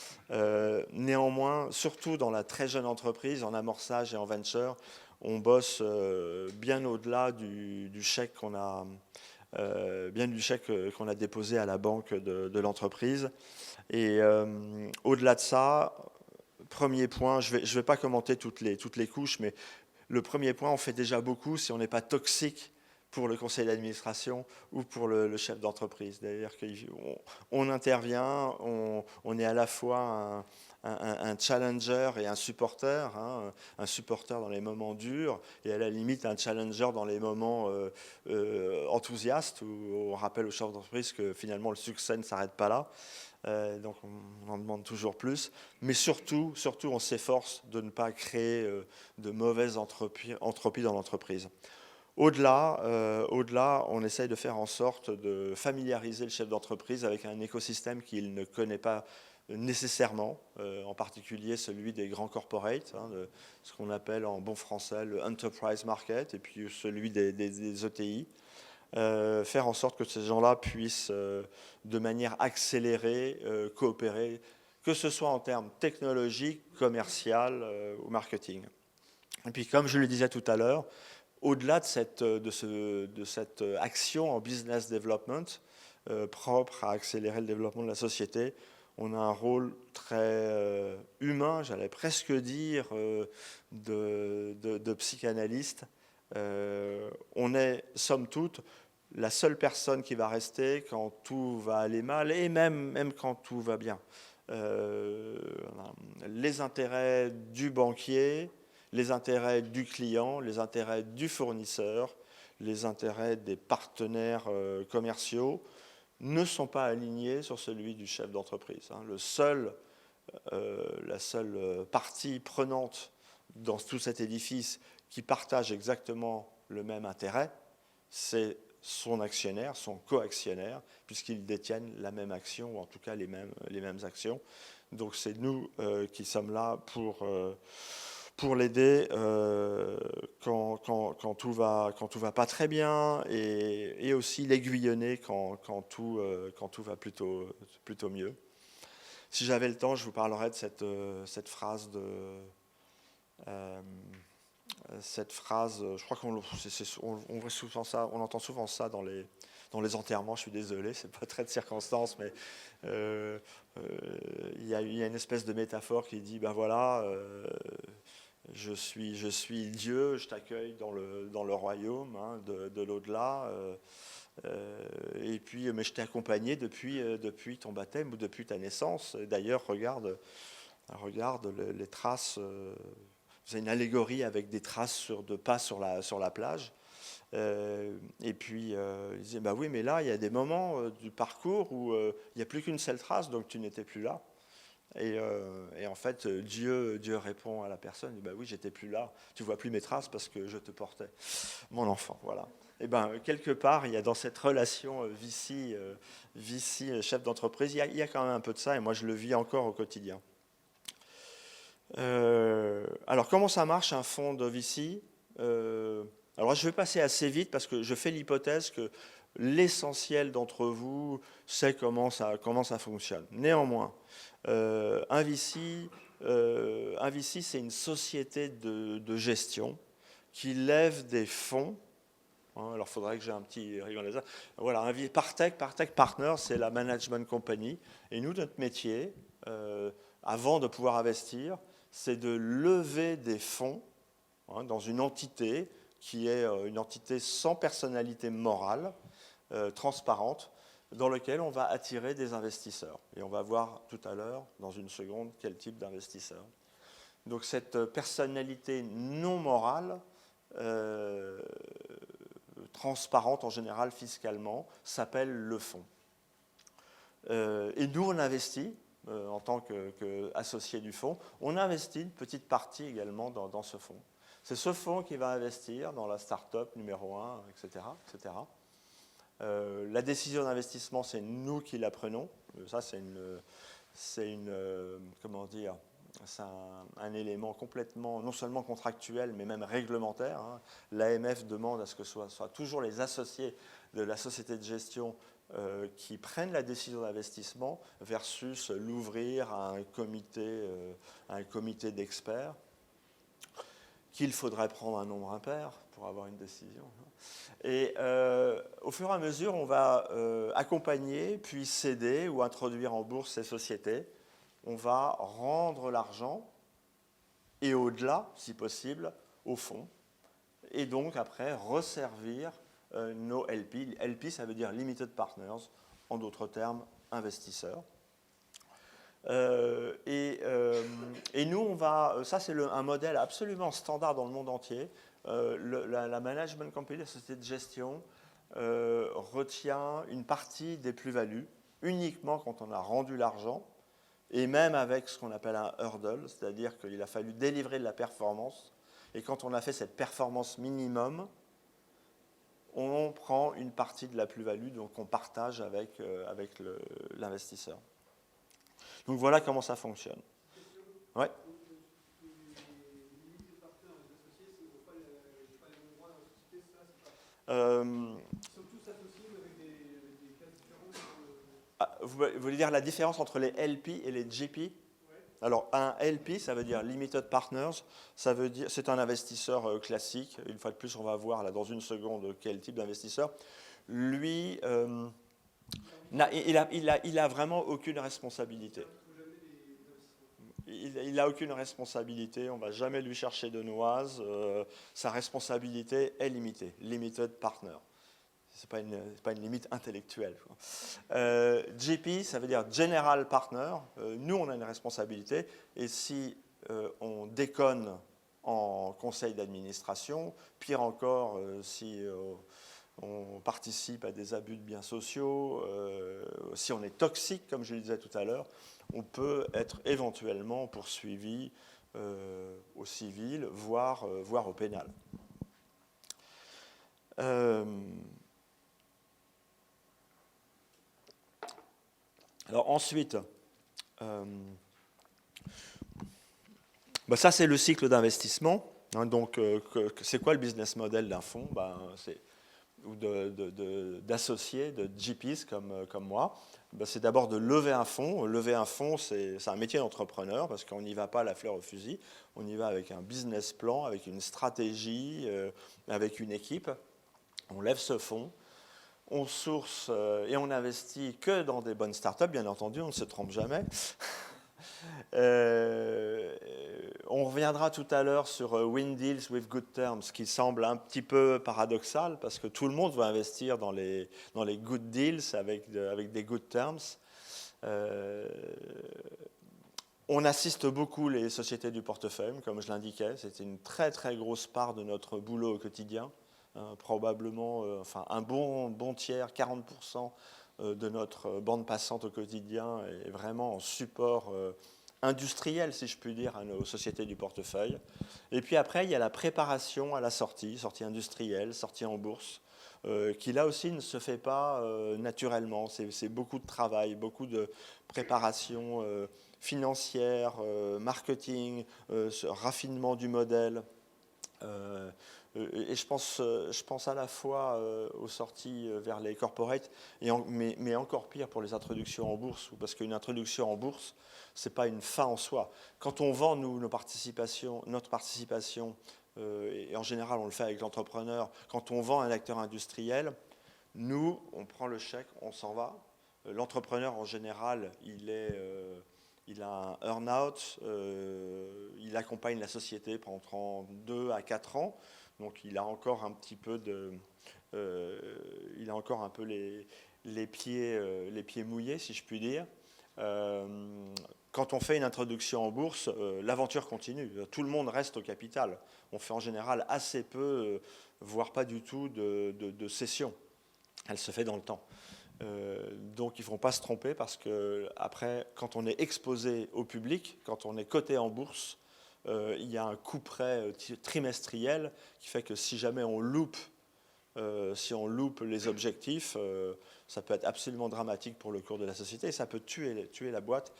Néanmoins, surtout dans la très jeune entreprise, en amorçage et en venture, on bosse bien au-delà du chèque qu'on a, déposé à la banque de l'entreprise. Et au-delà de ça, premier point, je vais pas commenter toutes les couches, mais le premier point, on fait déjà beaucoup si on n'est pas toxique pour le conseil d'administration ou pour le chef d'entreprise. C'est-à-dire qu'on intervient, on est à la fois un challenger et un supporter, hein, un supporter dans les moments durs et à la limite un challenger dans les moments enthousiastes où on rappelle au chef d'entreprise que finalement le succès ne s'arrête pas là. Donc on en demande toujours plus, mais surtout on s'efforce de ne pas créer de mauvaises entropies dans l'entreprise. Au-delà, on essaye de faire en sorte de familiariser le chef d'entreprise avec un écosystème qu'il ne connaît pas nécessairement, en particulier celui des grands corporates, hein, ce qu'on appelle en bon français le enterprise market, et puis celui des ETI. Faire en sorte que ces gens-là puissent, de manière accélérée, coopérer, que ce soit en termes technologiques, commercial ou marketing. Et puis, comme je le disais tout à l'heure, au-delà de cette action en business development propre à accélérer le développement de la société, on a un rôle très humain, j'allais presque dire, de psychanalyste. On est, somme toute, la seule personne qui va rester quand tout va aller mal et même quand tout va bien. Les intérêts du banquier, les intérêts du client, les intérêts du fournisseur, les intérêts des partenaires commerciaux ne sont pas alignés sur celui du chef d'entreprise. La seule partie prenante dans tout cet édifice qui partage exactement le même intérêt, c'est son actionnaire, son coactionnaire, puisqu'ils détiennent la même action, ou en tout cas les mêmes actions. Donc c'est nous qui sommes là pour l'aider quand tout va pas très bien, et aussi l'aiguillonner quand tout va plutôt mieux. Si j'avais le temps, je vous parlerais de cette phrase je crois qu'on voit souvent ça, on entend souvent ça dans les enterrements. Je suis désolé, c'est pas très de circonstance, mais il y a une espèce de métaphore qui dit, ben voilà, je suis Dieu, je t'accueille dans le royaume, hein, de l'au-delà, et puis, mais je t'ai accompagné depuis ton baptême ou depuis ta naissance. D'ailleurs, regarde, Alors, regarde les traces. C'est une allégorie avec des traces de pas sur la plage. Et puis, il disait, bah oui, mais là, il y a des moments du parcours où il n'y a plus qu'une seule trace, donc tu n'étais plus là. Et en fait, Dieu répond à la personne, il dit, bah oui, j'étais plus là, tu vois plus mes traces parce que je te portais, mon enfant, voilà. Et ben quelque part, il y a dans cette relation Vici, chef d'entreprise, il y a quand même un peu de ça, et moi je le vis encore au quotidien. Alors, comment ça marche un fonds de VC? Alors, je vais passer assez vite parce que je fais l'hypothèse que l'essentiel d'entre vous sait comment ça fonctionne. Néanmoins, un VC, c'est une société de gestion qui lève des fonds. Alors, il faudrait que j'ai un petit rayon laser. Voilà, Partech Partner, c'est la management company. Et nous, notre métier, avant de pouvoir investir, c'est de lever des fonds dans une entité qui est une entité sans personnalité morale, transparente, dans laquelle on va attirer des investisseurs. Et on va voir tout à l'heure, dans une seconde, quel type d'investisseurs. Donc cette personnalité non morale, transparente en général fiscalement, s'appelle le fonds. Et nous, on investit. En tant qu'associé du fonds, on investit une petite partie également dans ce fonds. C'est ce fonds qui va investir dans la start-up numéro 1, etc. etc. La décision d'investissement, c'est nous qui la prenons. Ça, c'est comment dire, c'est un élément complètement, non seulement contractuel, mais même réglementaire. L'AMF demande à ce que ce soit toujours les associés de la société de gestion qui prennent la décision d'investissement versus l'ouvrir à un comité d'experts qu'il faudrait prendre un nombre impair pour avoir une décision. Et au fur et à mesure, on va accompagner, puis céder ou introduire en bourse ces sociétés. On va rendre l'argent et au-delà, si possible, au fonds. Et donc après, resservir nos LP. LP, ça veut dire Limited Partners, en d'autres termes, investisseurs. Et nous, on va... Ça, c'est un modèle absolument standard dans le monde entier. La management company, la société de gestion, retient une partie des plus-values uniquement quand on a rendu l'argent, et même avec ce qu'on appelle un hurdle, c'est-à-dire qu'il a fallu délivrer de la performance. Et quand on a fait cette performance minimum, on prend une partie de la plus-value, donc on partage avec l'investisseur. Donc voilà comment ça fonctionne. Ouais. Vous voulez dire la différence entre les LP et les GP? Alors, un LP, ça veut dire Limited Partners, ça veut dire, c'est un investisseur classique. Une fois de plus, on va voir là, dans une seconde quel type d'investisseur. Lui, il a vraiment aucune responsabilité. Il n'a aucune responsabilité, on ne va jamais lui chercher de noises. Sa responsabilité est limitée, Limited Partner. Ce n'est pas une limite intellectuelle. GP, ça veut dire General Partner. Nous, on a une responsabilité. Et si on déconne en conseil d'administration, pire encore, si on participe à des abus de biens sociaux, si on est toxique, comme je le disais tout à l'heure, on peut être éventuellement poursuivi au civil, voire au pénal. Alors ensuite, ça c'est le cycle d'investissement. Donc c'est quoi le business model d'un fonds? Ou d'associés, de GPs comme moi? C'est d'abord de lever un fonds. Lever un fonds, c'est un métier d'entrepreneur parce qu'on n'y va pas à la fleur au fusil. On y va avec un business plan, avec une stratégie, avec une équipe. On lève ce fonds. On source et on n'investit que dans des bonnes startups, bien entendu, on ne se trompe jamais. On reviendra tout à l'heure sur Win Deals with Good Terms, qui semble un petit peu paradoxal, parce que tout le monde va investir dans les good deals avec des good terms. On assiste beaucoup les sociétés du portefeuille, comme je l'indiquais. C'est une très très grosse part de notre boulot au quotidien. Probablement un bon tiers, 40% de notre bande passante au quotidien est vraiment en support industriel, si je puis dire, à nos sociétés du portefeuille. Et puis après, il y a la préparation à la sortie industrielle, sortie en bourse, qui là aussi ne se fait pas naturellement. C'est beaucoup de travail, beaucoup de préparation financière, marketing, raffinement du modèle. Et je pense à la fois aux sorties vers les corporates, mais encore pire pour les introductions en bourse, parce qu'une introduction en bourse, ce n'est pas une fin en soi. Quand on vend, nous, notre participation, et en général on le fait avec l'entrepreneur, quand on vend un acteur industriel, nous, on prend le chèque, on s'en va. L'entrepreneur, en général, il a un earn-out, il accompagne la société pendant 2 à 4 ans, donc il a encore un petit peu il a encore un peu les pieds mouillés, si je puis dire. Quand on fait une introduction en bourse, l'aventure continue. Tout le monde reste au capital. On fait en général assez peu, voire pas du tout, de cession. Elle se fait dans le temps. Donc il ne faut pas se tromper parce que après, quand on est exposé au public, quand on est coté en bourse, il y a un couperet trimestriel qui fait que si jamais on loupe les objectifs, ça peut être absolument dramatique pour le cours de la société et ça peut tuer la boîte,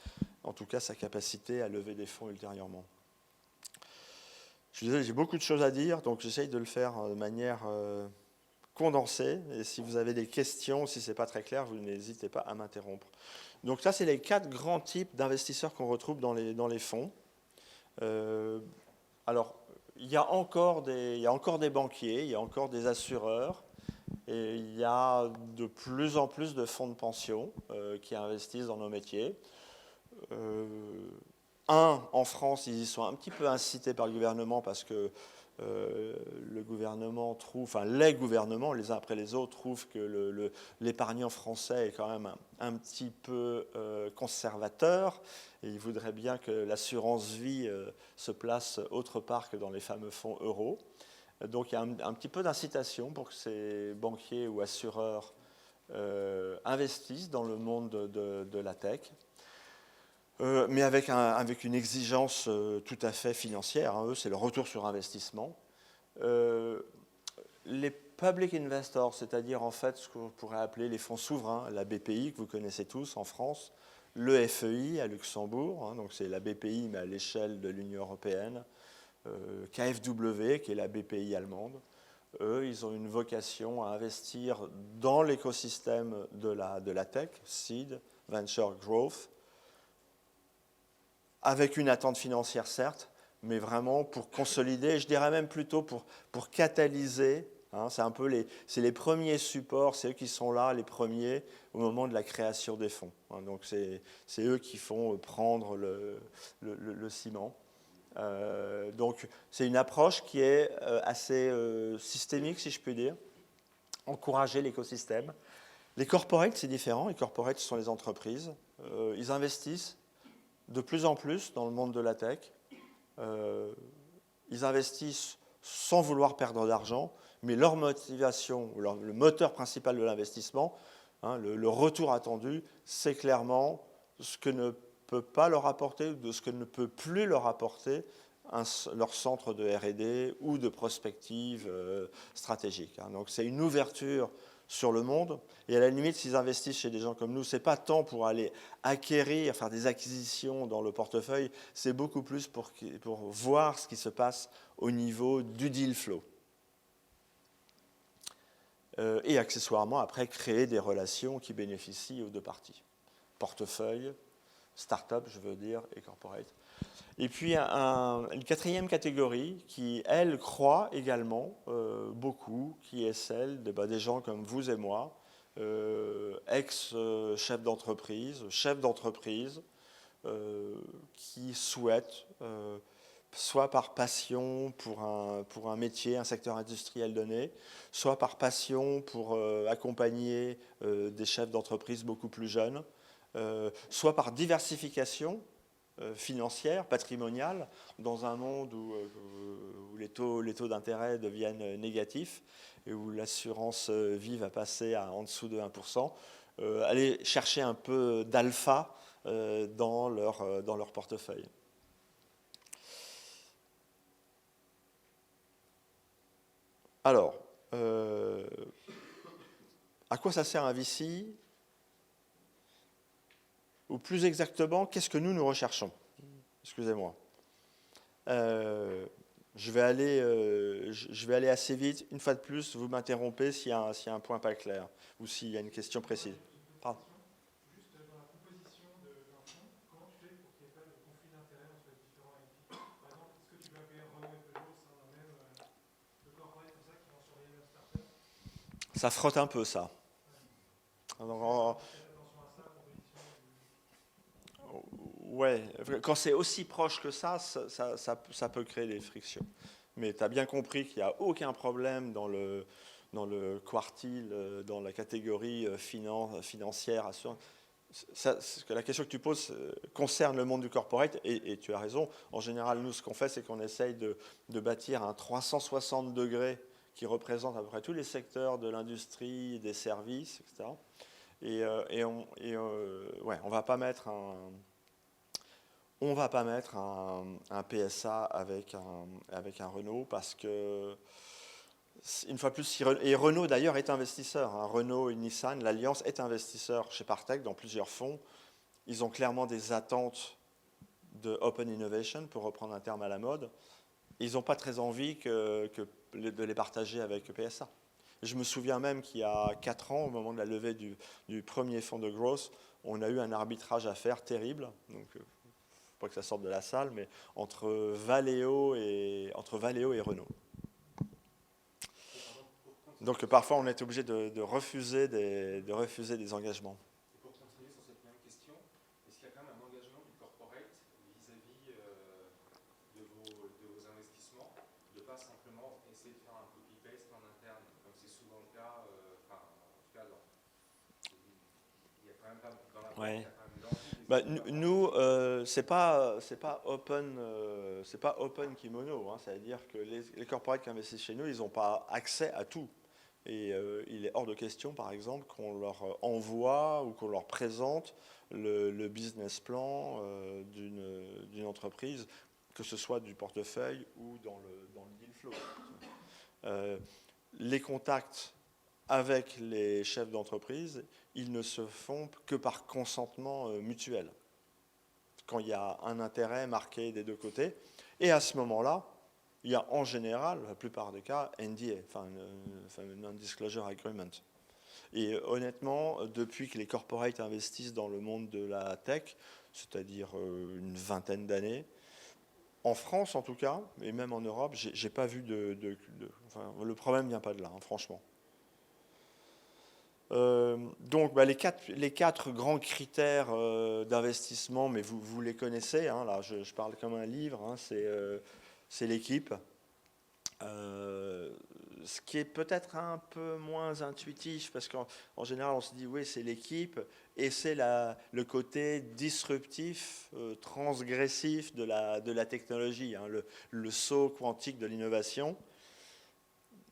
en tout cas sa capacité à lever des fonds ultérieurement. Je suis désolé, j'ai beaucoup de choses à dire, donc j'essaye de le faire de manière condensée. Et si vous avez des questions, si ce n'est pas très clair, vous n'hésitez pas à m'interrompre. Donc ça, c'est les 4 grands types d'investisseurs qu'on retrouve dans les fonds. Alors, il y a encore des banquiers, il y a encore des assureurs, et il y a de plus en plus de fonds de pension qui investissent dans nos métiers. En France, ils y sont un petit peu incités par le gouvernement parce que le gouvernement les gouvernements, les uns après les autres, trouvent que l'épargnant français est quand même un petit peu conservateur et il voudrait bien que l'assurance vie se place autre part que dans les fameux fonds euros. Donc il y a un petit peu d'incitation pour que ces banquiers ou assureurs investissent dans le monde de la tech. Mais avec une exigence tout à fait financière. Eux, c'est le retour sur investissement. Les public investors, c'est-à-dire en fait ce qu'on pourrait appeler les fonds souverains, la BPI que vous connaissez tous en France, le FEI à Luxembourg, donc c'est la BPI mais à l'échelle de l'Union européenne, KfW qui est la BPI allemande. Eux, ils ont une vocation à investir dans l'écosystème de la tech, seed, venture growth, avec une attente financière certes, mais vraiment pour consolider, je dirais même plutôt pour catalyser. C'est les premiers supports, c'est eux qui sont là, les premiers, au moment de la création des fonds. Donc c'est eux qui font prendre le ciment. Donc c'est une approche qui est assez systémique, si je puis dire, encourager l'écosystème. Les corporates, c'est différent. Les corporates, ce sont les entreprises. Ils investissent de plus en plus dans le monde de la tech. Ils investissent sans vouloir perdre d'argent, mais leur motivation, le moteur principal de l'investissement, le retour attendu, c'est clairement ce que ne peut pas leur apporter, de ce que ne peut plus leur apporter leur centre de R&D ou de prospective stratégique. Donc c'est une ouverture sur le monde, et à la limite, s'ils investissent chez des gens comme nous, ce n'est pas tant pour aller acquérir, faire des acquisitions dans le portefeuille, c'est beaucoup plus pour voir ce qui se passe au niveau du deal flow. Et accessoirement, après, créer des relations qui bénéficient aux deux parties. Portefeuille, start-up, je veux dire, et corporate. Et puis une 4e catégorie qui, elle, croît également beaucoup, qui est celle des gens comme vous et moi, ex-chefs d'entreprise, chefs d'entreprise, qui souhaitent, soit par passion pour un métier, un secteur industriel donné, soit par passion pour accompagner des chefs d'entreprise beaucoup plus jeunes, soit par diversification, financière, patrimoniale, dans un monde où les taux d'intérêt deviennent négatifs et où l'assurance vie va passer en dessous de 1%, aller chercher un peu d'alpha dans leur portefeuille. Alors, à quoi ça sert un VC? Ou plus exactement, qu'est-ce que nous recherchons? Excusez-moi. Je vais aller assez vite. Une fois de plus, vous m'interrompez s'il y a un point pas clair ou s'il y a une question précise. Pardon. Juste dans la composition d'un fonds, comment tu fais pour qu'il n'y ait pas de conflit d'intérêts entre les différents LP? Par exemple, est-ce que tu peux appeler Renault et Peugeot au sein d'un même corporate comme ça qui vont surveiller la start-up? Ça frotte un peu, ça. Alors, ouais, quand c'est aussi proche que ça peut créer des frictions. Mais tu as bien compris qu'il n'y a aucun problème dans le quartile, dans la catégorie financière. La question que tu poses concerne le monde du corporate, et tu as raison. En général, nous, ce qu'on fait, c'est qu'on essaye de bâtir un 360 degrés qui représente à peu près tous les secteurs de l'industrie, des services, etc. On ne va pas mettre un PSA avec un Renault parce que, une fois plus, et Renault d'ailleurs est investisseur. Renault et Nissan, l'Alliance est investisseur chez Partech dans plusieurs fonds. Ils ont clairement des attentes de open innovation, pour reprendre un terme à la mode. Ils n'ont pas très envie de les partager avec PSA. Je me souviens même qu'il y a 4 ans, au moment de la levée du premier fonds de growth, on a eu un arbitrage à faire terrible. Donc, pas que ça sorte de la salle, mais entre Valeo et Renault. Donc parfois on est obligé de refuser des engagements. Et pour continuer sur cette même question, est-ce qu'il y a quand même un engagement du corporate vis-à-vis de vos investissements, de ne pas simplement essayer de faire un copy-paste en interne, comme c'est souvent le cas, en tout cas, il y a quand même pas dans la boîte, Ouais. il y a quand même l'envie. Nous, c'est pas open kimono, hein. C'est-à-dire que les corporates qui investissent chez nous, ils n'ont pas accès à tout. Et il est hors de question, par exemple, qu'on leur envoie ou qu'on leur présente le business plan d'une entreprise, que ce soit du portefeuille ou dans le deal flow. Les contacts avec les chefs d'entreprise, ils ne se font que par consentement mutuel, quand il y a un intérêt marqué des deux côtés. Et à ce moment-là, il y a en général, la plupart des cas, NDA, enfin Non-Disclosure Agreement. Et honnêtement, depuis que les corporates investissent dans le monde de la tech, c'est-à-dire une vingtaine d'années, en France en tout cas, et même en Europe, j'ai pas vu le problème ne vient pas de là, hein, franchement. Donc les quatre grands critères d'investissement, mais vous les connaissez, hein, là je parle comme un livre, hein, c'est l'équipe. Ce qui est peut-être un peu moins intuitif, parce qu'en général on se dit oui c'est l'équipe, et c'est le côté disruptif, transgressif de la technologie, hein, le saut quantique de l'innovation.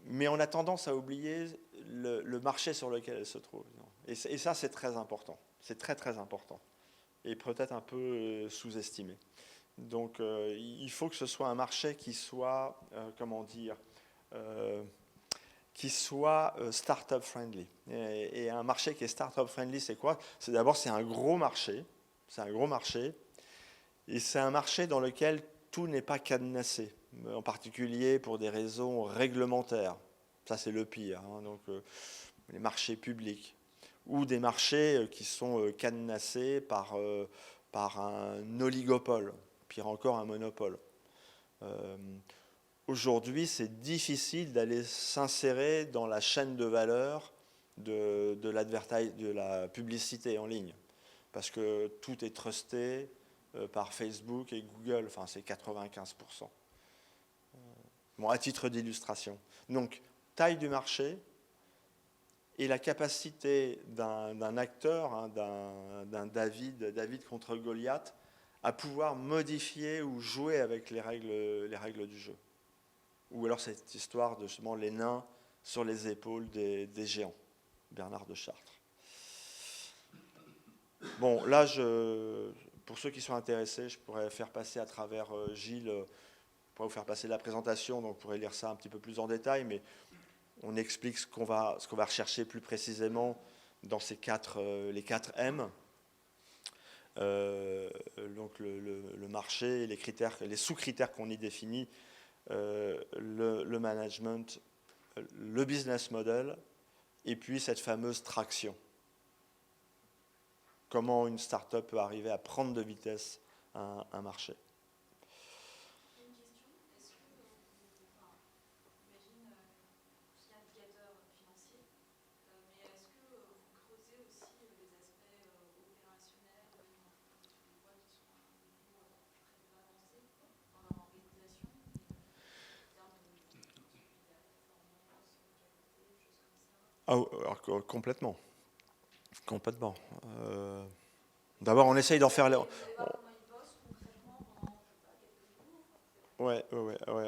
Mais on a tendance à oublier le marché sur lequel elle se trouve. Et ça, c'est très important. C'est très, très important. Et peut-être un peu sous-estimé. Donc, il faut que ce soit un marché qui soit, qui soit start-up friendly. Et un marché qui est start-up friendly, c'est quoi? C'est un gros marché. C'est un gros marché. Et c'est un marché dans lequel tout n'est pas cadenassé, en particulier pour des raisons réglementaires. Ça, c'est le pire. Hein. Donc, les marchés publics ou des marchés qui sont cadenassés par un oligopole, pire encore un monopole. Aujourd'hui, c'est difficile d'aller s'insérer dans la chaîne de valeur de la publicité en ligne, parce que tout est trusté par Facebook et Google, enfin c'est 95%. Bon, à titre d'illustration. Donc, taille du marché et la capacité d'un acteur, hein, d'un David contre Goliath, à pouvoir modifier ou jouer avec les règles du jeu. Ou alors cette histoire de justement les nains sur les épaules des géants, Bernard de Chartres. Bon, là, pour ceux qui sont intéressés, je pourrais faire passer à travers Gilles, je pourrais vous faire passer la présentation, donc vous pourrez lire ça un petit peu plus en détail, mais on explique ce qu'on va rechercher plus précisément dans les 4 M. Donc le marché, les critères, les sous-critères qu'on y définit, le management, le business model, et puis cette fameuse traction. Comment une start-up peut arriver à prendre de vitesse un marché. Une question, est-ce que, j'imagine, tout indicateur financier, mais est-ce que vous creusez aussi les aspects opérationnels d'une boîte qui sont un niveau très avancé dans leur organisation, en termes de performance, qualité, choses comme ça? Alors, complètement. Complètement. D'abord, on essaye d'en faire... Vous allez voir comment ils bossent concrètement pendant, je sais pas, quelques jours. Ouais.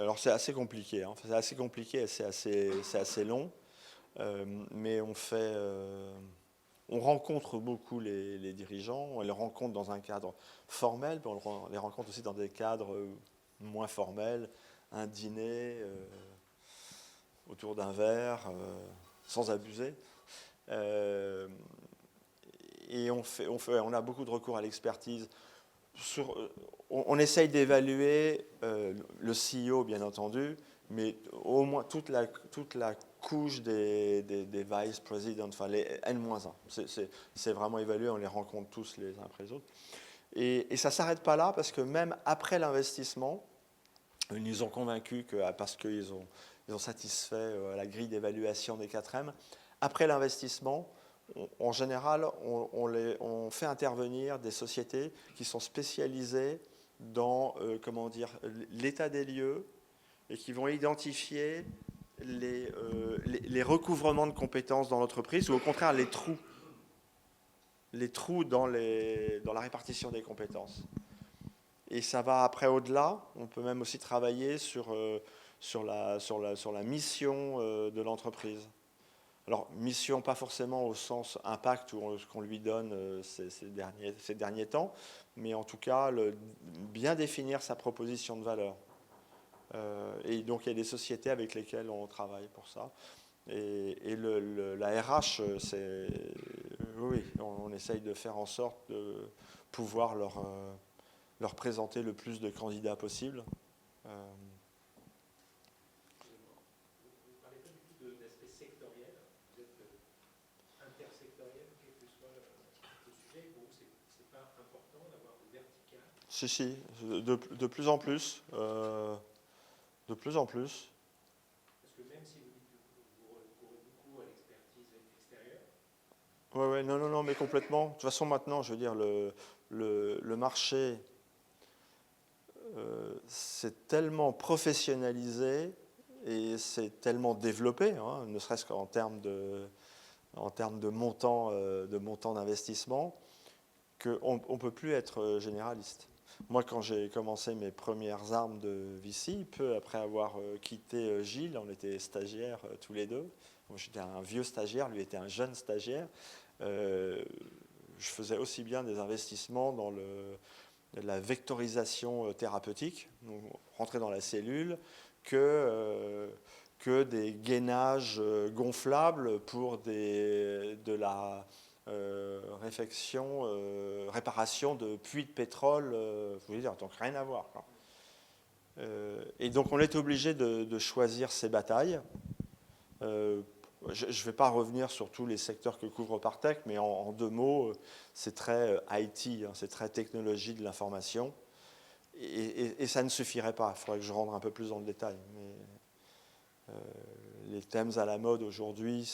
Alors, c'est assez compliqué. Hein. C'est assez compliqué et c'est assez long. Mais on rencontre beaucoup les dirigeants. On les rencontre dans un cadre formel, puis on les rencontre aussi dans des cadres moins formels. Un dîner autour d'un verre, sans abuser. Et on a beaucoup de recours à l'expertise. On essaye d'évaluer le CEO, bien entendu, mais au moins toute la couche des vice presidents, enfin les N-1. C'est vraiment évalué, on les rencontre tous les uns après les autres. Et ça ne s'arrête pas là, parce que même après l'investissement, ils nous ont convaincus que, parce qu'ils ont satisfait la grille d'évaluation des 4M, après l'investissement, en général, on fait intervenir des sociétés qui sont spécialisées dans l'état des lieux et qui vont identifier les recouvrements de compétences dans l'entreprise ou au contraire les trous dans la répartition des compétences. Et ça va après au-delà. On peut même aussi travailler sur la mission de l'entreprise. Alors, mission pas forcément au sens impact qu'on lui donne ces derniers temps, mais en tout cas, bien définir sa proposition de valeur. Et donc, il y a des sociétés avec lesquelles on travaille pour ça. Et la RH, oui, on essaye de faire en sorte de pouvoir leur présenter le plus de candidats possible. Si, de plus en plus. De plus en plus. Parce que même si vous dites que vous recourez beaucoup à l'expertise extérieure. Ouais, non, mais complètement. De toute façon, maintenant, je veux dire, le marché c'est tellement professionnalisé et c'est tellement développé, hein, ne serait-ce qu'en termes de montant d'investissement, qu'on ne peut plus être généraliste. Moi, quand j'ai commencé mes premières armes de VC, peu après avoir quitté Gilles, on était stagiaires tous les deux. Moi, j'étais un vieux stagiaire, lui était un jeune stagiaire. Je faisais aussi bien des investissements dans la vectorisation thérapeutique, donc rentrer dans la cellule, que des gainages gonflables pour de la réparation de puits de pétrole, je voulais dire, donc rien à voir. Et donc on est obligé de choisir ses batailles. Je ne vais pas revenir sur tous les secteurs que couvre Partech, mais en 2 mots, c'est très IT, hein, c'est très technologie de l'information. Et ça ne suffirait pas, il faudrait que je rentre un peu plus dans le détail. Mais les thèmes à la mode aujourd'hui,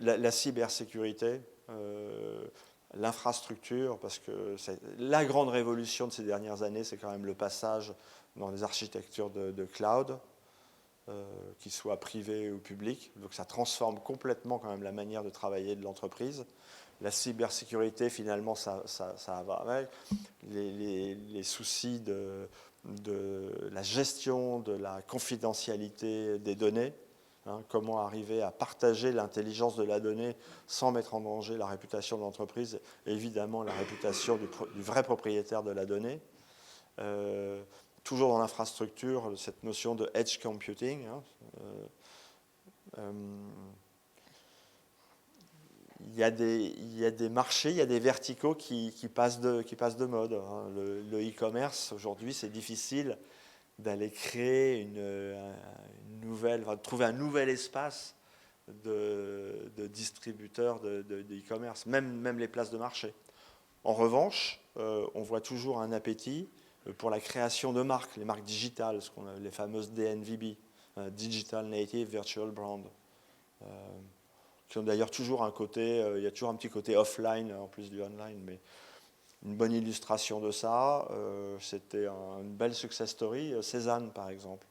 la cybersécurité, l'infrastructure, parce que la grande révolution de ces dernières années, c'est quand même le passage dans les architectures de cloud. qu'il soit privé ou public. Donc ça transforme complètement quand même la manière de travailler de l'entreprise. La cybersécurité, finalement, ça va avec. Les soucis de la gestion de la confidentialité des données, hein, comment arriver à partager l'intelligence de la donnée sans mettre en danger la réputation de l'entreprise, et évidemment la réputation du vrai propriétaire de la donnée. Toujours dans l'infrastructure, cette notion de edge computing. Hein, il y a des marchés, il y a des verticaux qui passent de mode. Hein. Le e-commerce, aujourd'hui, c'est difficile d'aller créer une nouvelle, enfin, de trouver un nouvel espace de distributeurs de e-commerce, même les places de marché. En revanche, on voit toujours un appétit pour la création de marques, les marques digitales, les fameuses DNVB, Digital Native Virtual Brand, qui ont d'ailleurs toujours un côté, il y a toujours un petit côté offline en plus du online, mais une bonne illustration de ça, c'était une belle success story, Cézanne par exemple,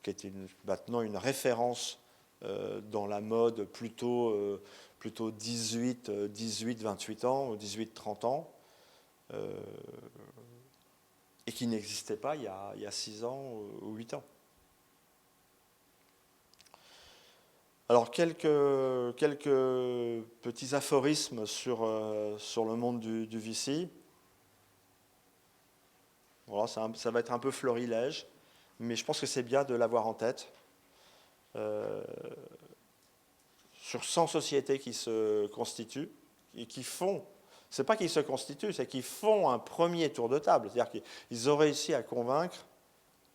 qui est maintenant une référence dans la mode plutôt 18-28 ans ou 18-30 ans, et qui n'existait pas il y a 6 ans ou 8 ans. Alors, quelques petits aphorismes sur le monde du VC. Voilà, ça va être un peu florilège, mais je pense que c'est bien de l'avoir en tête. Sur 100 sociétés qui se constituent et qui font, c'est pas qu'ils se constituent, c'est qu'ils font un premier tour de table. C'est-à-dire qu'ils ont réussi à convaincre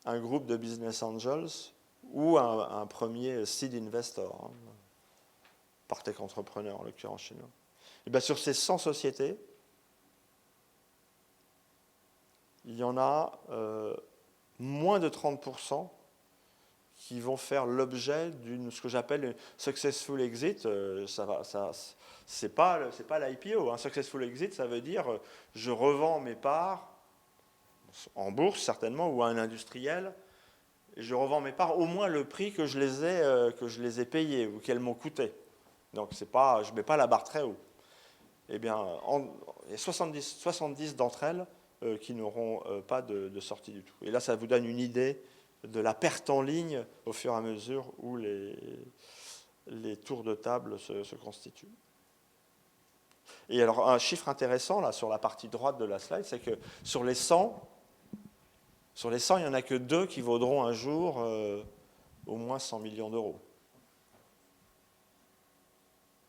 un groupe de business angels ou un premier seed investor, hein, Partech Entrepreneur en l'occurrence chez nous. Et bien sur ces 100 sociétés, il y en a moins de 30% qui vont faire l'objet ce que j'appelle une successful exit. C'est pas l'IPO. Un successful exit, ça veut dire je revends mes parts en bourse certainement ou à un industriel. Et je revends mes parts au moins le prix que je les ai payées ou qu'elles m'ont coûté. Donc je ne mets pas la barre très haut. Eh bien, il y a 70 d'entre elles qui n'auront pas de sortie du tout. Et là, ça vous donne une idée de la perte en ligne au fur et à mesure où les tours de table se constituent. Et alors, un chiffre intéressant là, sur la partie droite de la slide, c'est que sur les 100, il n'y en a que 2 qui vaudront un jour au moins 100 millions d'euros.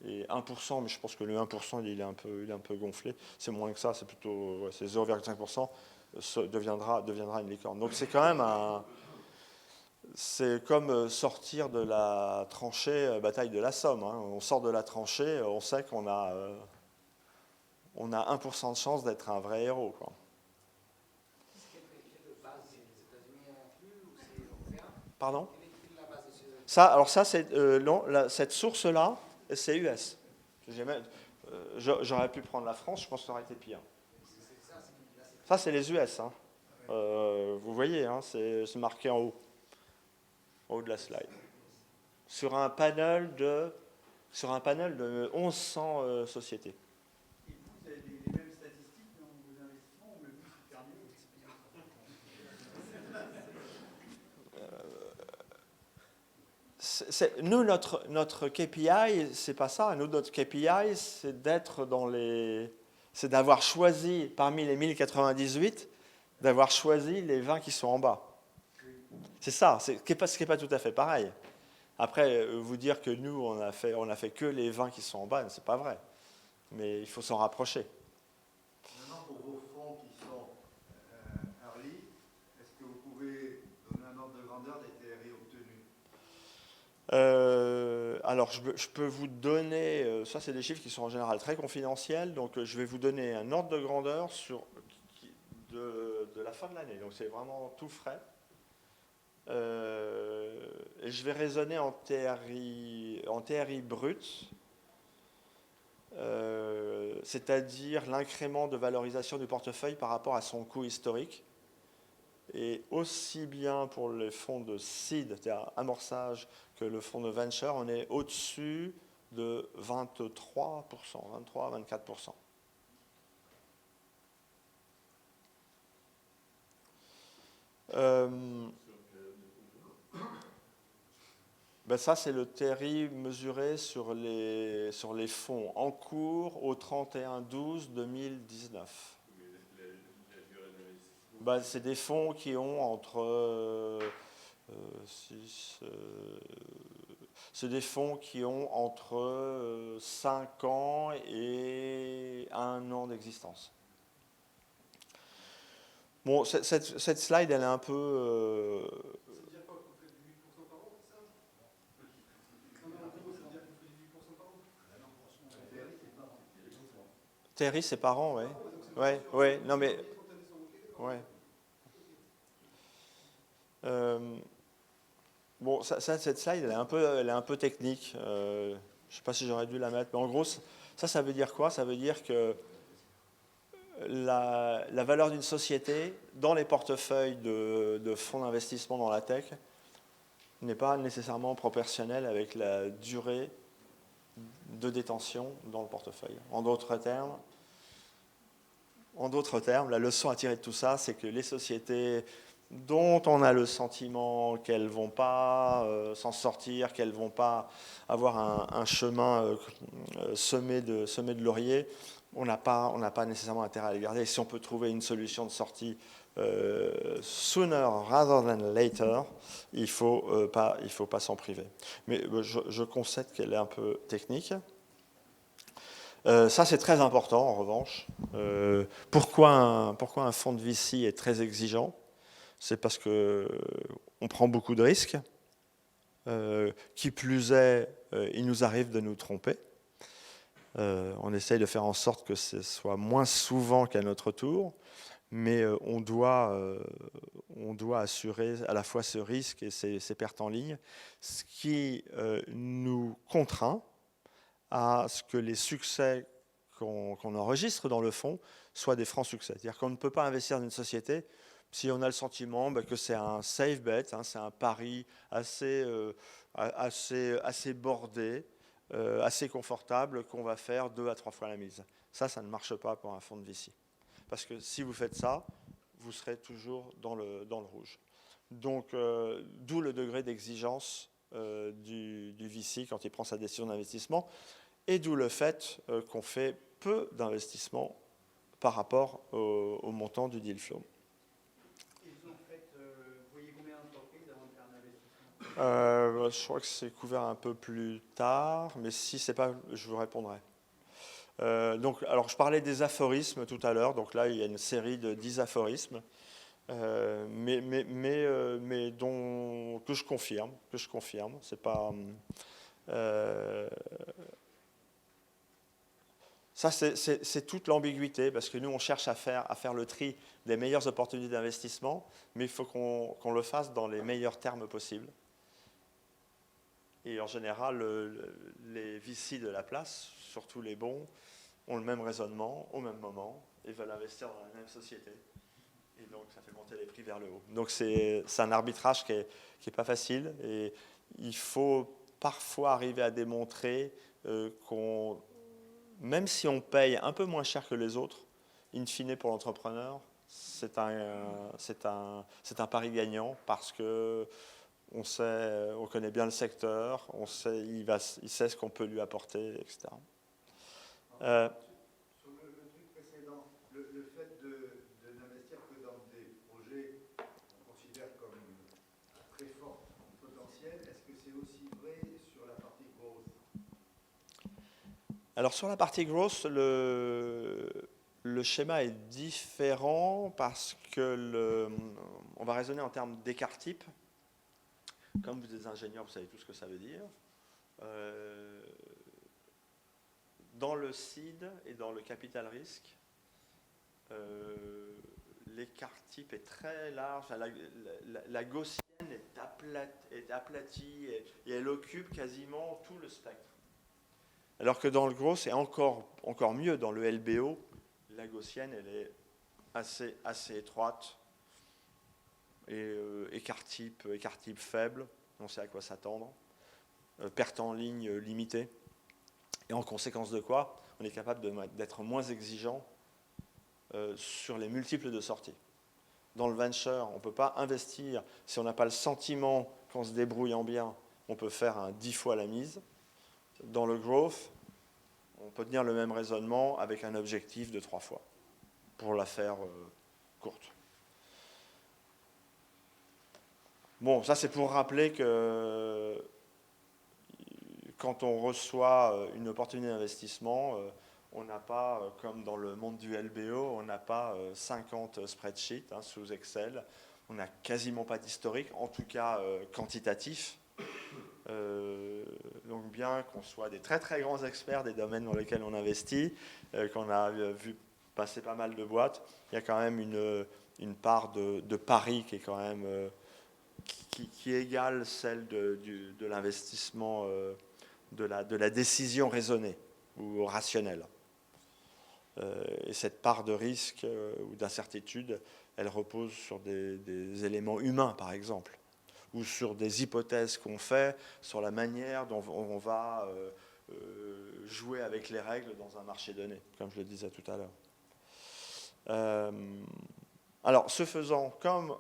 Et 1%, mais je pense que le 1%, il est un peu gonflé. C'est moins que ça, c'est plutôt c'est 0,5%, deviendra une licorne. Donc c'est quand même c'est comme sortir de la tranchée bataille de la Somme. Hein. On sort de la tranchée, on sait qu'on a 1% de chance d'être un vrai héros, quoi. Pardon ? Ça, cette source-là, c'est US. J'aurais pu prendre la France, je pense que ça aurait été pire. Ça, c'est les US. Hein. Vous voyez, hein, c'est marqué en haut de la slide. Sur un panel de 1100 sociétés. Et vous avez les mêmes statistiques dans vos investissements ou même plus super mieux? Nous, notre KPI, c'est pas ça. Nous, notre KPI, c'est c'est d'avoir choisi, parmi les 1098, d'avoir choisi les 20 qui sont en bas. C'est ça, ce qui n'est pas tout à fait pareil. Après, vous dire que nous, on a fait que les 20 qui sont en bas, c'est pas vrai. Mais il faut s'en rapprocher. Maintenant, pour vos fonds qui sont early, est-ce que vous pouvez donner un ordre de grandeur des TRI obtenus ? Alors, je peux vous donner, ça c'est des chiffres qui sont en général très confidentiels, donc je vais vous donner un ordre de grandeur de la fin de l'année, donc c'est vraiment tout frais. Et je vais raisonner en TRI brut, c'est-à-dire l'incrément de valorisation du portefeuille par rapport à son coût historique. Et aussi bien pour les fonds de seed, c'est-à-dire amorçage, que le fonds de venture, on est au-dessus de 23%, 23 à 24%. Ben ça, c'est le TRI mesuré sur les fonds en cours au 31/12/2019. Ben, c'est des fonds qui ont entre c'est des fonds qui ont entre 5 ans et 1 an d'existence. Bon, cette slide, elle est un peu... Ça veut dire quoi, que vous faites du 8% par an, c'est ça? Non, mais en gros, ça veut dire que vous faites du 8% par an? TRI, c'est par an, oui. Ouais, ouais, non mais... Ouais. Bon, cette slide, elle est un peu technique. Je ne sais pas si j'aurais dû la mettre, mais en gros, ça veut dire quoi? Ça veut dire que la valeur d'une société dans les portefeuilles de fonds d'investissement dans la tech n'est pas nécessairement proportionnelle avec la durée de détention dans le portefeuille. En d'autres termes, la leçon à tirer de tout ça, c'est que les sociétés dont on a le sentiment qu'elles ne vont pas s'en sortir, qu'elles ne vont pas avoir un chemin semé de lauriers, on n'a pas nécessairement intérêt à les garder. Et si on peut trouver une solution de sortie sooner rather than later, il ne faut pas s'en priver. Mais je concède qu'elle est un peu technique. Ça, c'est très important, en revanche. Pourquoi un fonds de VC est très exigeant? C'est parce qu'on prend beaucoup de risques. Qui plus est, il nous arrive de nous tromper. On essaye de faire en sorte que ce soit moins souvent qu'à notre tour, mais on doit assurer à la fois ce risque et ces pertes en ligne, ce qui nous contraint à ce que les succès qu'on enregistre dans le fonds soient des francs succès. C'est-à-dire qu'on ne peut pas investir dans une société si on a le sentiment que c'est un safe bet, c'est un pari assez bordé, assez confortable, qu'on va faire 2 à 3 fois la mise. Ça ne marche pas pour un fonds de VC. Parce que si vous faites ça, vous serez toujours dans le rouge. Donc, d'où le degré d'exigence du VC quand il prend sa décision d'investissement, et d'où le fait qu'on fait peu d'investissements par rapport au montant du deal flow. Vous voyez combien d'entreprises avant de faire un investissement? Je crois que c'est couvert un peu plus tard, mais si c'est pas, je vous répondrai. Alors, je parlais des aphorismes tout à l'heure, donc là, il y a une série de 10 aphorismes, mais que je confirme. C'est pas... ça, c'est toute l'ambiguïté, parce que nous, on cherche à faire le tri des meilleures opportunités d'investissement, mais il faut qu'on le fasse dans les meilleurs termes possibles. Et en général, les VC de la place, surtout les bons, ont le même raisonnement au même moment et veulent investir dans la même société. Et donc, ça fait monter les prix vers le haut. Donc, c'est un arbitrage qui est pas facile. Et il faut parfois arriver à démontrer même si on paye un peu moins cher que les autres, in fine pour l'entrepreneur, c'est un pari gagnant parce que on connaît bien le secteur, il sait ce qu'on peut lui apporter, etc. Sur le truc précédent, le fait de n'investir que dans des projets qu'on considère comme très fort potentiel, est-ce que c'est aussi vrai sur la partie growth? Alors sur la partie growth, le schéma est différent parce que on va raisonner en termes d'écart type. Comme vous êtes ingénieur, vous savez tout ce que ça veut dire. Dans le seed et dans le capital risque, l'écart type est très large. La gaussienne est aplatie et elle occupe quasiment tout le spectre. Alors que dans le gros, c'est encore mieux. Dans le LBO, la gaussienne, elle est assez étroite. Et écart type faible, on sait à quoi s'attendre. Perte en ligne limitée. Et en conséquence de quoi, on est capable d'être moins exigeant sur les multiples de sortie. Dans le venture, on ne peut pas investir si on n'a pas le sentiment qu'en se débrouillant bien, on peut faire un 10 fois la mise. Dans le growth, on peut tenir le même raisonnement avec un objectif de 3 fois, pour la faire courte. Bon, ça c'est pour rappeler que quand on reçoit une opportunité d'investissement, on n'a pas, comme dans le monde du LBO, on n'a pas 50 spreadsheets sous Excel. On n'a quasiment pas d'historique, en tout cas quantitatif. Donc bien qu'on soit des très très grands experts des domaines dans lesquels on investit, qu'on a vu passer pas mal de boîtes, il y a quand même une part de pari qui est quand même qui égale celle de l'investissement, de la décision raisonnée ou rationnelle. Et cette part de risque ou d'incertitude, elle repose sur des éléments humains, par exemple, ou sur des hypothèses qu'on fait sur la manière dont on va jouer avec les règles dans un marché donné, comme je le disais tout à l'heure. Alors, ce faisant, comme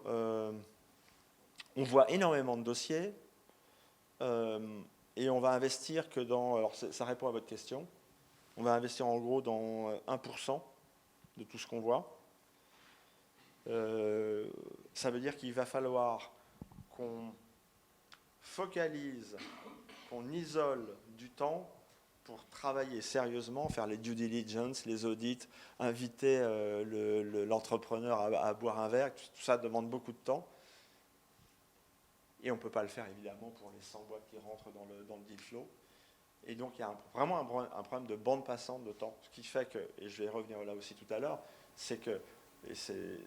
on voit énormément de dossiers, et on va investir que dans... Alors, ça répond à votre question. On va investir en gros dans 1% de tout ce qu'on voit. Ça veut dire qu'il va falloir qu'on focalise, qu'on isole du temps pour travailler sérieusement, faire les due diligence, les audits, inviter l'entrepreneur à boire un verre. Tout ça demande beaucoup de temps. Et on ne peut pas le faire évidemment pour les 100 boîtes qui rentrent dans le deal flow. Et donc il y a vraiment un problème de bande passante de temps. Ce qui fait que, et je vais revenir là aussi tout à l'heure, c'est que, et c'est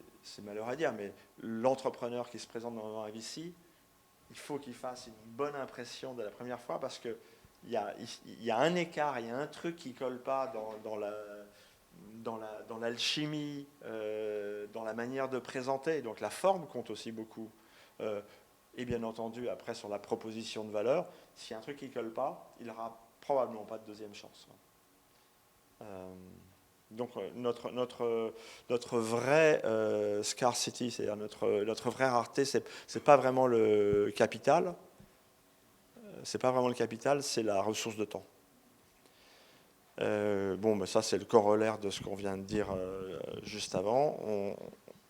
malheureux à dire, mais l'entrepreneur qui se présente dans un VC, il faut qu'il fasse une bonne impression de la première fois parce qu'il y a un écart, il y a un truc qui ne colle pas dans l'alchimie, dans la manière de présenter. Donc la forme compte aussi beaucoup. Et bien entendu, après, sur la proposition de valeur, s'il y a un truc qui ne colle pas, il n'aura probablement pas de deuxième chance. Donc notre vraie scarcity, c'est-à-dire notre vraie rareté, c'est pas vraiment le capital. C'est pas vraiment le capital, c'est la ressource de temps. Ben ça, c'est le corollaire de ce qu'on vient de dire juste avant.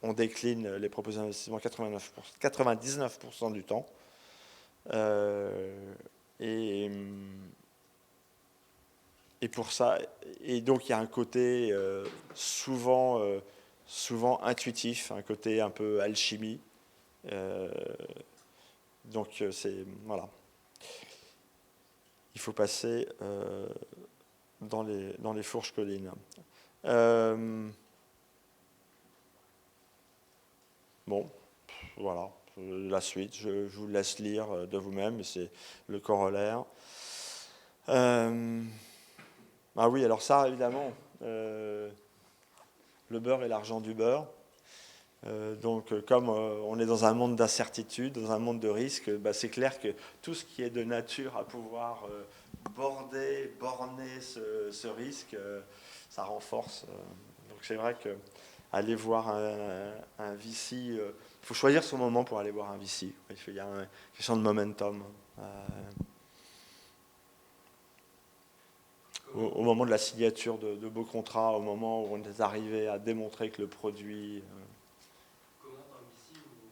On décline les propositions d'investissement 99% du temps. Et pour ça, et donc il y a un côté souvent intuitif, un côté un peu alchimie. Donc c'est voilà. Il faut passer dans les fourches collines. Bon, voilà, la suite, je vous laisse lire de vous-même, mais c'est le corollaire. Ah oui, alors ça, évidemment, le beurre et l'argent du beurre. Donc, comme on est dans un monde d'incertitude, dans un monde de risque, c'est clair que tout ce qui est de nature à pouvoir borner ce risque, ça renforce. Donc, c'est vrai que aller voir un VC, il faut choisir son moment pour aller voir un VC. Il y a une question de momentum. Au moment de la signature de beaux contrats, au moment où on est arrivé à démontrer que le produit... Comment un VC vous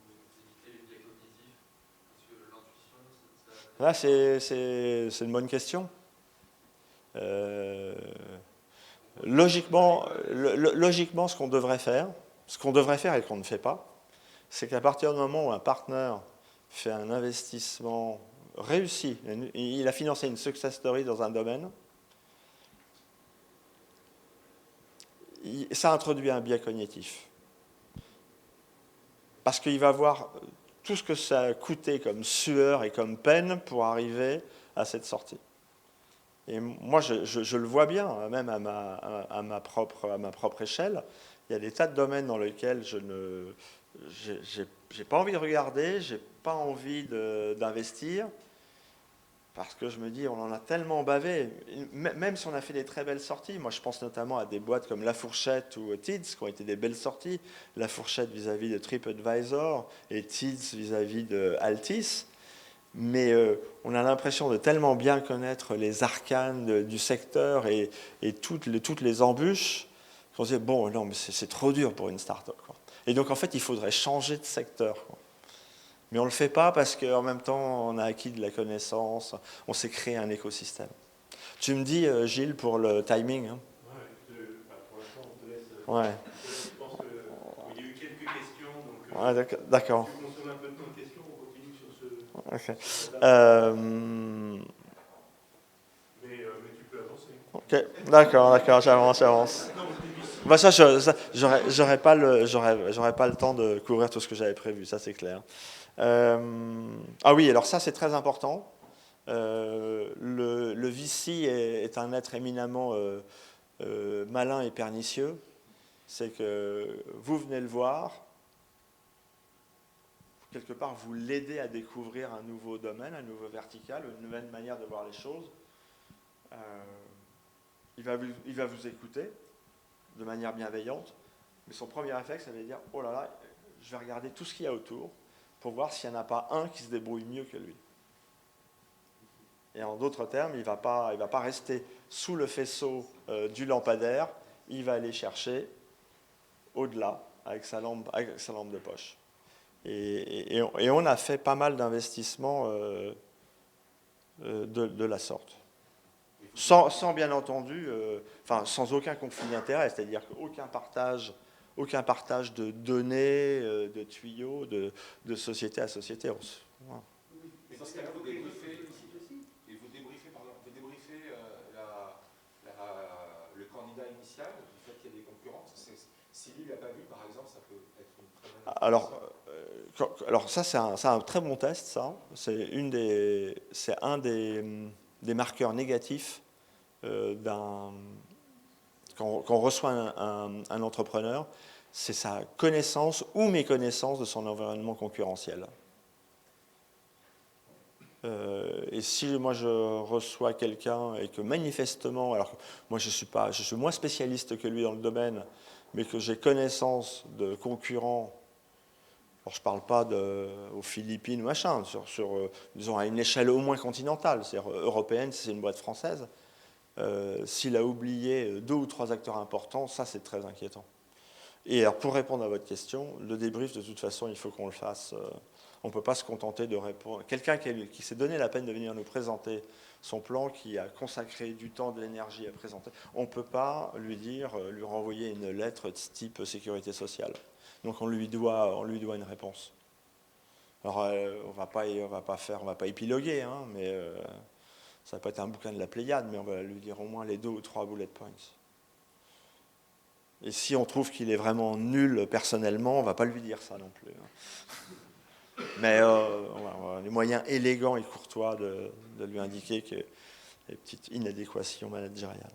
évitez les biais cognitifs? Parce que l'intuition, Là, c'est une bonne question. Logiquement, ce qu'on devrait faire et qu'on ne fait pas, c'est qu'à partir du moment où un partenaire fait un investissement réussi, il a financé une success story dans un domaine, ça introduit un biais cognitif. Parce qu'il va voir tout ce que ça a coûté comme sueur et comme peine pour arriver à cette sortie. Et moi, je le vois bien, même à ma propre échelle. Il y a des tas de domaines dans lesquels j'ai j'ai pas envie de regarder, j'ai pas envie d'investir, parce que je me dis, on en a tellement bavé, même si on a fait des très belles sorties. Moi, je pense notamment à des boîtes comme La Fourchette ou Tids, qui ont été des belles sorties. La Fourchette vis-à-vis de TripAdvisor et Tids vis-à-vis de Altis. Mais on a l'impression de tellement bien connaître les arcanes du secteur et toutes les embûches qu'on se dit, bon, non, mais c'est trop dur pour une start-up, quoi. Et donc, en fait, il faudrait changer de secteur, quoi. Mais on ne le fait pas parce qu'en même temps, on a acquis de la connaissance, on s'est créé un écosystème. Tu me dis, Gilles, pour le timing, hein. Pour l'instant, on te laisse. Ouais. Je pense qu'il y a eu quelques questions. Donc, Ouais, d'accord. si tu consommes un peu de temps de questions, on continue sur ce. Okay. Mais tu peux avancer. Ok, d'accord, j'avance. Bah ça, j'aurais pas le temps de couvrir tout ce que j'avais prévu, ça c'est clair. Ah oui, alors ça c'est très important. Le VC est un être éminemment malin et pernicieux. C'est que vous venez le voir, quelque part vous l'aidez à découvrir un nouveau domaine, un nouveau vertical, une nouvelle manière de voir les choses. Il va vous écouter de manière bienveillante, mais son premier réflexe, ça va dire « Oh là là, je vais regarder tout ce qu'il y a autour pour voir s'il n'y en a pas un qui se débrouille mieux que lui. » Et en d'autres termes, il ne va pas rester sous le faisceau du lampadaire, il va aller chercher au-delà avec sa lampe de poche. Et on a fait pas mal d'investissements de la sorte. Sans bien entendu, sans aucun conflit d'intérêt, c'est-à-dire qu'aucun partage de données, de tuyaux, de société à société. Voilà. Mais dans ce cas-là, vous débriefez le candidat initial du fait qu'il y a des concurrences. Si lui ne l'a pas vu, par exemple, ça peut être une très bonne... Alors ça, c'est un très bon test, ça. C'est un des marqueurs négatifs quand on reçoit un entrepreneur, c'est sa connaissance ou méconnaissance de son environnement concurrentiel. Et si moi je reçois quelqu'un et que manifestement, alors que moi je suis moins spécialiste que lui dans le domaine, mais que j'ai connaissance de concurrents, alors je ne parle pas aux Philippines ou machin, disons à une échelle au moins continentale, c'est-à-dire européenne si c'est une boîte française, s'il a oublié 2 ou 3 acteurs importants, ça c'est très inquiétant. Et alors pour répondre à votre question, le débrief de toute façon il faut qu'on le fasse. On ne peut pas se contenter de répondre. Quelqu'un qui s'est donné la peine de venir nous présenter son plan, qui a consacré du temps, de l'énergie à présenter, on ne peut pas lui renvoyer une lettre de type sécurité sociale. Donc on lui doit une réponse. Alors on va pas épiloguer, hein, mais ça va pas être un bouquin de la Pléiade, mais on va lui dire au moins les 2 ou 3 bullet points. Et si on trouve qu'il est vraiment nul personnellement, on ne va pas lui dire ça non plus. Mais on a les moyens élégants et courtois de lui indiquer qu'il y a des petites inadéquations managériales.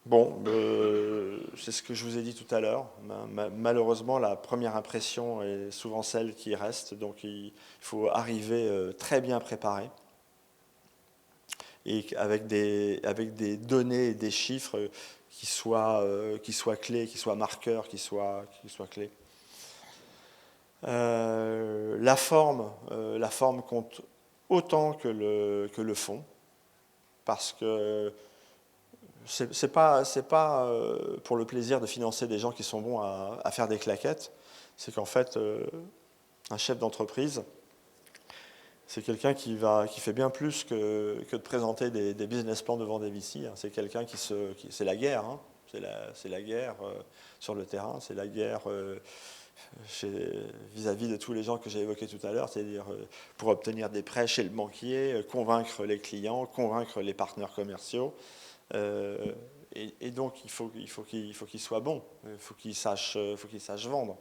Bon, c'est ce que je vous ai dit tout à l'heure. Malheureusement, la première impression est souvent celle qui reste, donc il faut arriver très bien préparé et avec des données et des chiffres qui soient clés, qui soient marqueurs, qui soient clés. La forme compte autant que le fond, parce que c'est pas pour le plaisir de financer des gens qui sont bons à faire des claquettes. C'est qu'en fait, un chef d'entreprise, c'est quelqu'un qui fait bien plus que de présenter des business plans devant des VC. C'est quelqu'un c'est la guerre. Hein. C'est la guerre sur le terrain, c'est la guerre vis-à-vis de tous les gens que j'ai évoqués tout à l'heure, c'est-à-dire pour obtenir des prêts chez le banquier, convaincre les clients, convaincre les partenaires commerciaux. Et donc il faut qu'il soit bon, il faut qu'il sache vendre,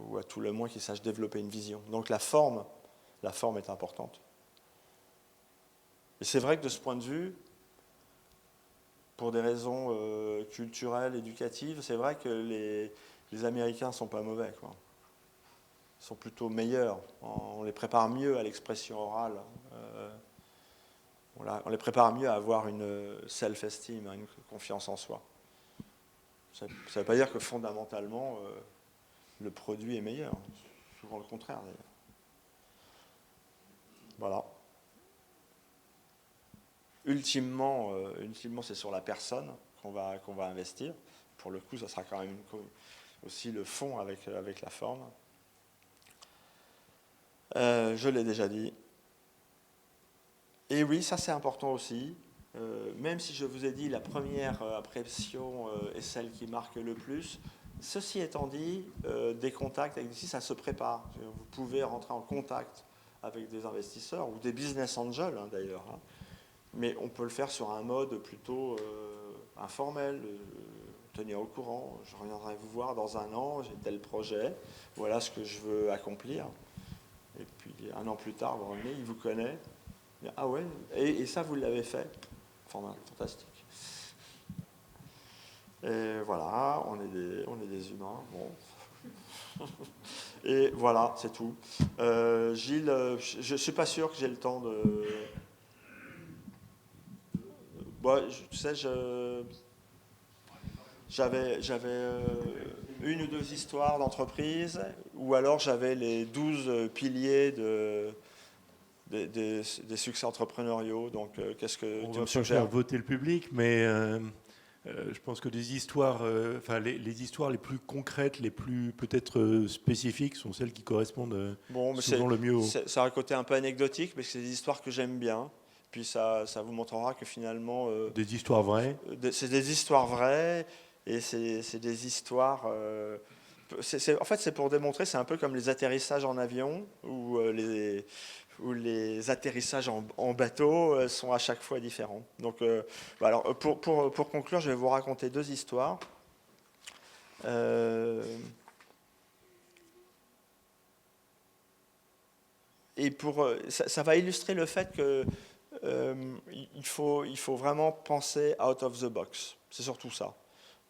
ou à tout le moins qu'il sache développer une vision. Donc la forme est importante. Et c'est vrai que de ce point de vue, pour des raisons culturelles, éducatives, c'est vrai que les Américains ne sont pas mauvais, quoi. Ils sont plutôt meilleurs. On les prépare mieux à l'expression orale. On les prépare mieux à avoir une self-esteem, une confiance en soi. Ça ne veut pas dire que fondamentalement, le produit est meilleur. Souvent le contraire, d'ailleurs. Voilà. Ultimement, c'est sur la personne qu'on va investir. Pour le coup, ça sera quand même aussi le fond avec la forme. Je l'ai déjà dit. Et oui, ça c'est important aussi. Même si je vous ai dit la première impression est celle qui marque le plus, ceci étant dit, des contacts avec ici, ça se prépare. Vous pouvez rentrer en contact avec des investisseurs ou des business angels d'ailleurs. Mais on peut le faire sur un mode plutôt informel, tenir au courant. Je reviendrai vous voir dans un an, j'ai tel projet, voilà ce que je veux accomplir. Et puis un an plus tard, vous revenez, il vous connaît. Ah ouais, et ça vous l'avez fait. Fantastique. Et voilà, on est des humains. Bon. Et voilà, c'est tout. Gilles, je ne suis pas sûr que j'ai le temps de... Bon, tu sais, j'avais une ou deux histoires d'entreprise, ou alors j'avais les 12 piliers des succès entrepreneuriaux. Donc, qu'est-ce que tu me suggères ? On va faire voter le public, mais je pense que des histoires, les histoires les plus concrètes, les plus peut-être spécifiques, sont celles qui correspondent souvent le mieux. Ça a un côté un peu anecdotique, mais c'est des histoires que j'aime bien. Puis ça vous montrera que finalement... des histoires vraies. C'est des histoires vraies, et c'est des histoires... en fait, c'est pour démontrer, c'est un peu comme les atterrissages en avion, ou les atterrissages en bateau sont à chaque fois différents. Donc, alors, pour conclure, je vais vous raconter deux histoires. Et ça va illustrer le fait que il faut vraiment penser out of the box. C'est surtout ça.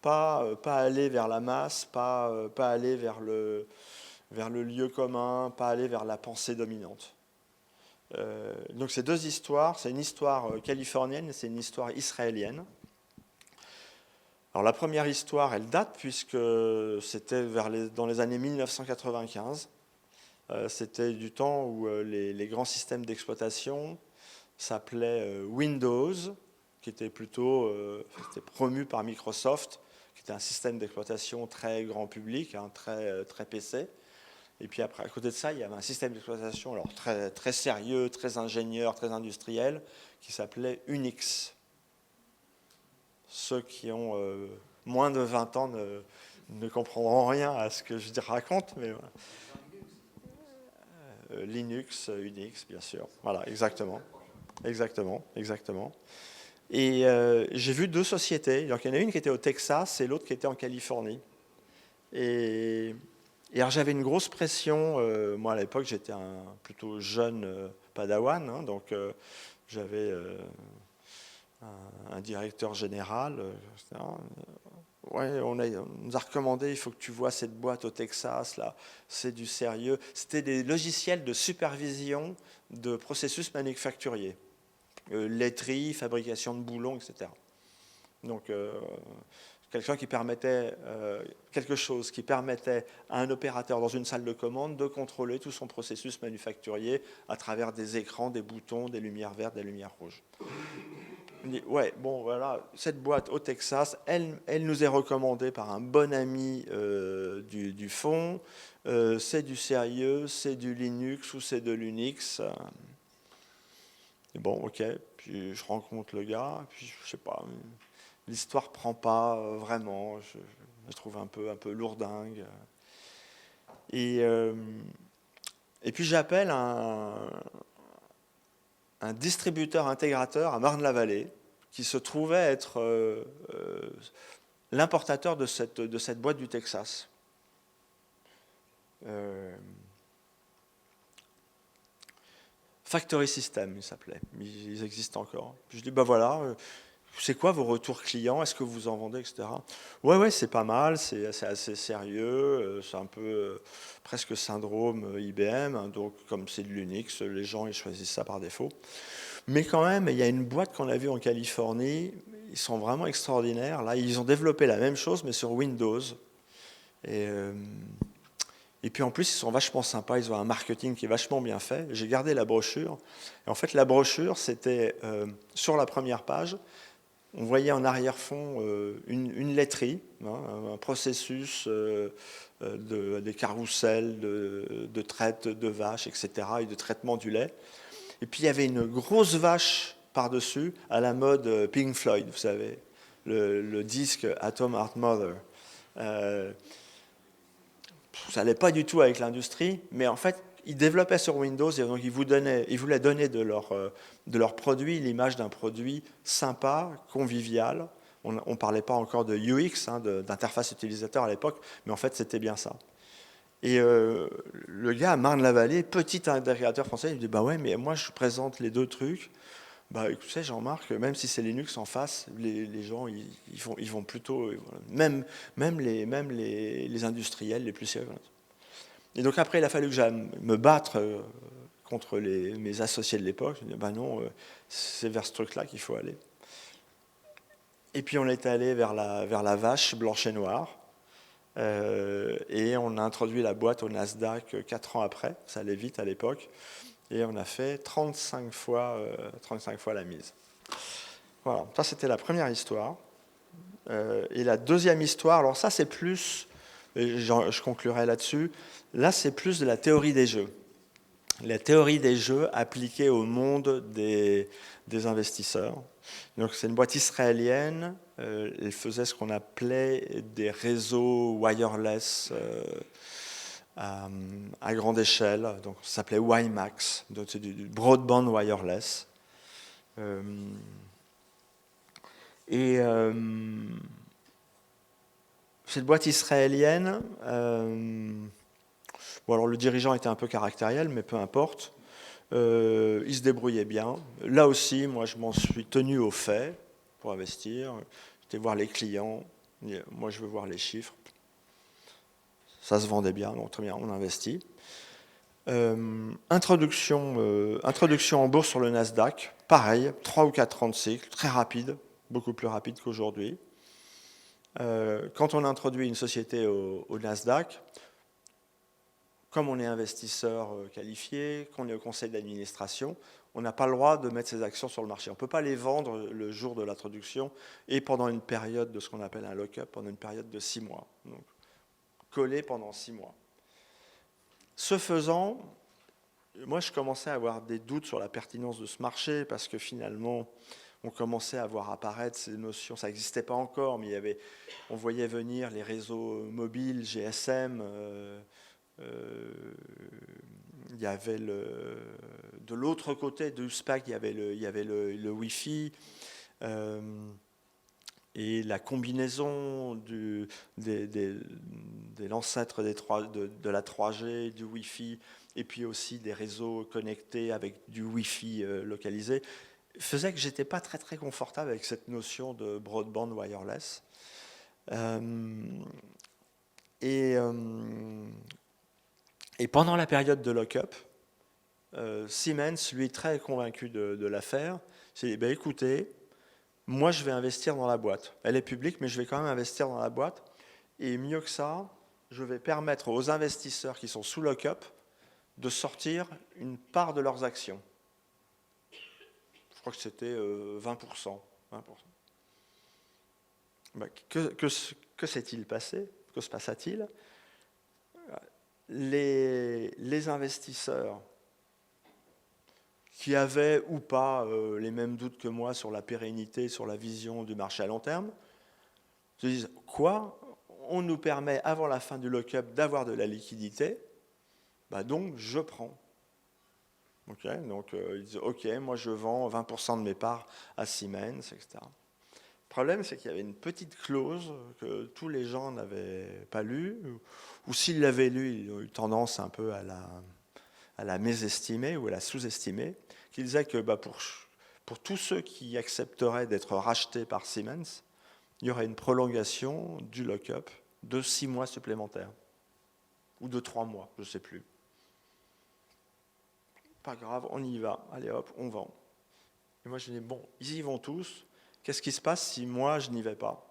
Pas aller vers la masse, pas aller vers le lieu commun, pas aller vers la pensée dominante. Donc ces deux histoires, c'est une histoire californienne et c'est une histoire israélienne. Alors la première histoire, elle date puisque c'était dans les années 1995. C'était du temps où les grands systèmes d'exploitation s'appelaient Windows, qui était plutôt c'était promu par Microsoft, qui était un système d'exploitation très grand public, très PC. Et puis après, à côté de ça, il y avait un système d'exploitation alors très, très sérieux, très ingénieur, très industriel, qui s'appelait Unix. Ceux qui ont moins de 20 ans ne comprendront rien à ce que je raconte, mais voilà. Linux, Unix, bien sûr. Voilà, exactement. Et j'ai vu deux sociétés. Donc, il y en a une qui était au Texas et l'autre qui était en Californie. Et alors, j'avais une grosse pression. Moi, à l'époque, j'étais un plutôt jeune padawan. Donc, j'avais un directeur général. Ouais, on nous a recommandé, il faut que tu vois cette boîte au Texas, là, c'est du sérieux. C'était des logiciels de supervision de processus manufacturiers. Laiterie, fabrication de boulons, etc. Donc, quelque chose qui permettait à un opérateur dans une salle de commande de contrôler tout son processus manufacturier à travers des écrans, des boutons, des lumières vertes, des lumières rouges. On dit, ouais, bon, voilà, cette boîte au Texas, elle nous est recommandée par un bon ami du fond. C'est du sérieux, c'est du Linux ou c'est de l'Unix. Et bon, ok, puis je rencontre le gars, puis je sais pas, l'histoire prend pas vraiment, je me trouve un peu lourdingue. Et puis j'appelle un distributeur intégrateur à Marne-la-Vallée qui se trouvait être l'importateur de cette boîte du Texas. Factory System, il s'appelait. Ils existent encore. Puis je dis, ben voilà, c'est quoi vos retours clients? Est-ce que vous en vendez, etc. Ouais, c'est pas mal, c'est assez sérieux, c'est un peu presque syndrome IBM, hein, donc comme c'est de l'Unix, les gens ils choisissent ça par défaut. Mais quand même, il y a une boîte qu'on a vue en Californie, ils sont vraiment extraordinaires. Là, ils ont développé la même chose, mais sur Windows. Et puis en plus, ils sont vachement sympas, ils ont un marketing qui est vachement bien fait. J'ai gardé la brochure. Et en fait, la brochure, c'était sur la première page, on voyait en arrière-fond une laiterie, hein, un processus des carrousels de traite de vaches, etc., et de traitement du lait. Et puis il y avait une grosse vache par-dessus, à la mode Pink Floyd, vous savez, le disque Atom Heart Mother. Ça n'allait pas du tout avec l'industrie, mais en fait, ils développaient sur Windows et donc ils voulaient donner de leur produit l'image d'un produit sympa, convivial. On ne parlait pas encore de UX, hein, d'interface utilisateur à l'époque, mais en fait, c'était bien ça. Et le gars à Marne-la-Vallée, petit intégrateur français, il me dit « Bah ouais, mais moi, je présente les deux trucs. » Bah, écoutez, Jean-Marc, même si c'est Linux en face, les gens, ils vont plutôt... Même les industriels les plus sérieux. Et donc après, il a fallu que j'aille me battre contre mes associés de l'époque. Je me dis, bah non, c'est vers ce truc-là qu'il faut aller. Et puis on est allé vers la vache blanche et noire. Et on a introduit la boîte au Nasdaq 4 ans après. Ça allait vite à l'époque. Et on a fait 35 fois la mise. Voilà, ça c'était la première histoire. Et la deuxième histoire, alors ça c'est plus, je conclurai là-dessus, là c'est plus de la théorie des jeux. La théorie des jeux appliquée au monde des investisseurs. Donc c'est une boîte israélienne, elle faisait ce qu'on appelait des réseaux wireless à grande échelle, donc ça s'appelait WiMAX, donc c'est du broadband wireless. Cette boîte israélienne, bon alors le dirigeant était un peu caractériel, mais peu importe, il se débrouillait bien. Là aussi, moi je m'en suis tenu au fait pour investir, j'étais voir les clients, moi je veux voir les chiffres. Ça se vendait bien, donc très bien, on investit. Introduction en bourse sur le Nasdaq, pareil, 3 ou 4 ans de cycle, très rapide, beaucoup plus rapide qu'aujourd'hui. Quand on introduit une société au Nasdaq, comme on est investisseur qualifié, qu'on est au conseil d'administration, on n'a pas le droit de mettre ses actions sur le marché. On ne peut pas les vendre le jour de l'introduction et pendant une période de ce qu'on appelle un lock-up, pendant une période de 6 mois. Donc, collé pendant 6 mois. Ce faisant, moi je commençais à avoir des doutes sur la pertinence de ce marché parce que finalement on commençait à voir apparaître ces notions, ça n'existait pas encore, mais on voyait venir les réseaux mobiles, GSM, il y avait de l'autre côté du SPAC, il y avait le Wi-Fi, et la combinaison de l'ancêtre de la 3G, du Wi-Fi, et puis aussi des réseaux connectés avec du Wi-Fi localisé, faisait que je n'étais pas très, très confortable avec cette notion de broadband wireless. Et pendant la période de lock-up, Siemens, lui, très convaincu de l'affaire, s'est dit, bah, écoutez, moi, je vais investir dans la boîte. Elle est publique, mais je vais quand même investir dans la boîte. Et mieux que ça, je vais permettre aux investisseurs qui sont sous lock-up de sortir une part de leurs actions. Je crois que c'était 20%. Ben, que s'est-il passé? Que se passa-t-il? Les investisseurs qui avaient ou pas les mêmes doutes que moi sur la pérennité, sur la vision du marché à long terme, se disent « Quoi? On nous permet, avant la fin du lock-up, d'avoir de la liquidité, bah donc je prends. » Okay, donc ils disent « Ok, moi je vends 20% de mes parts à Siemens, etc. » Le problème, c'est qu'il y avait une petite clause que tous les gens n'avaient pas lue, ou s'ils l'avaient lue, ils ont eu tendance un peu à la mésestimer ou à la sous-estimer, qui disait que Pour tous ceux qui accepteraient d'être rachetés par Siemens, il y aurait une prolongation du lock-up de 6 mois supplémentaires, ou de 3 mois, je ne sais plus. Pas grave, on y va, allez hop, on vend. Et moi je dis, bon, ils y vont tous, qu'est-ce qui se passe si moi je n'y vais pas?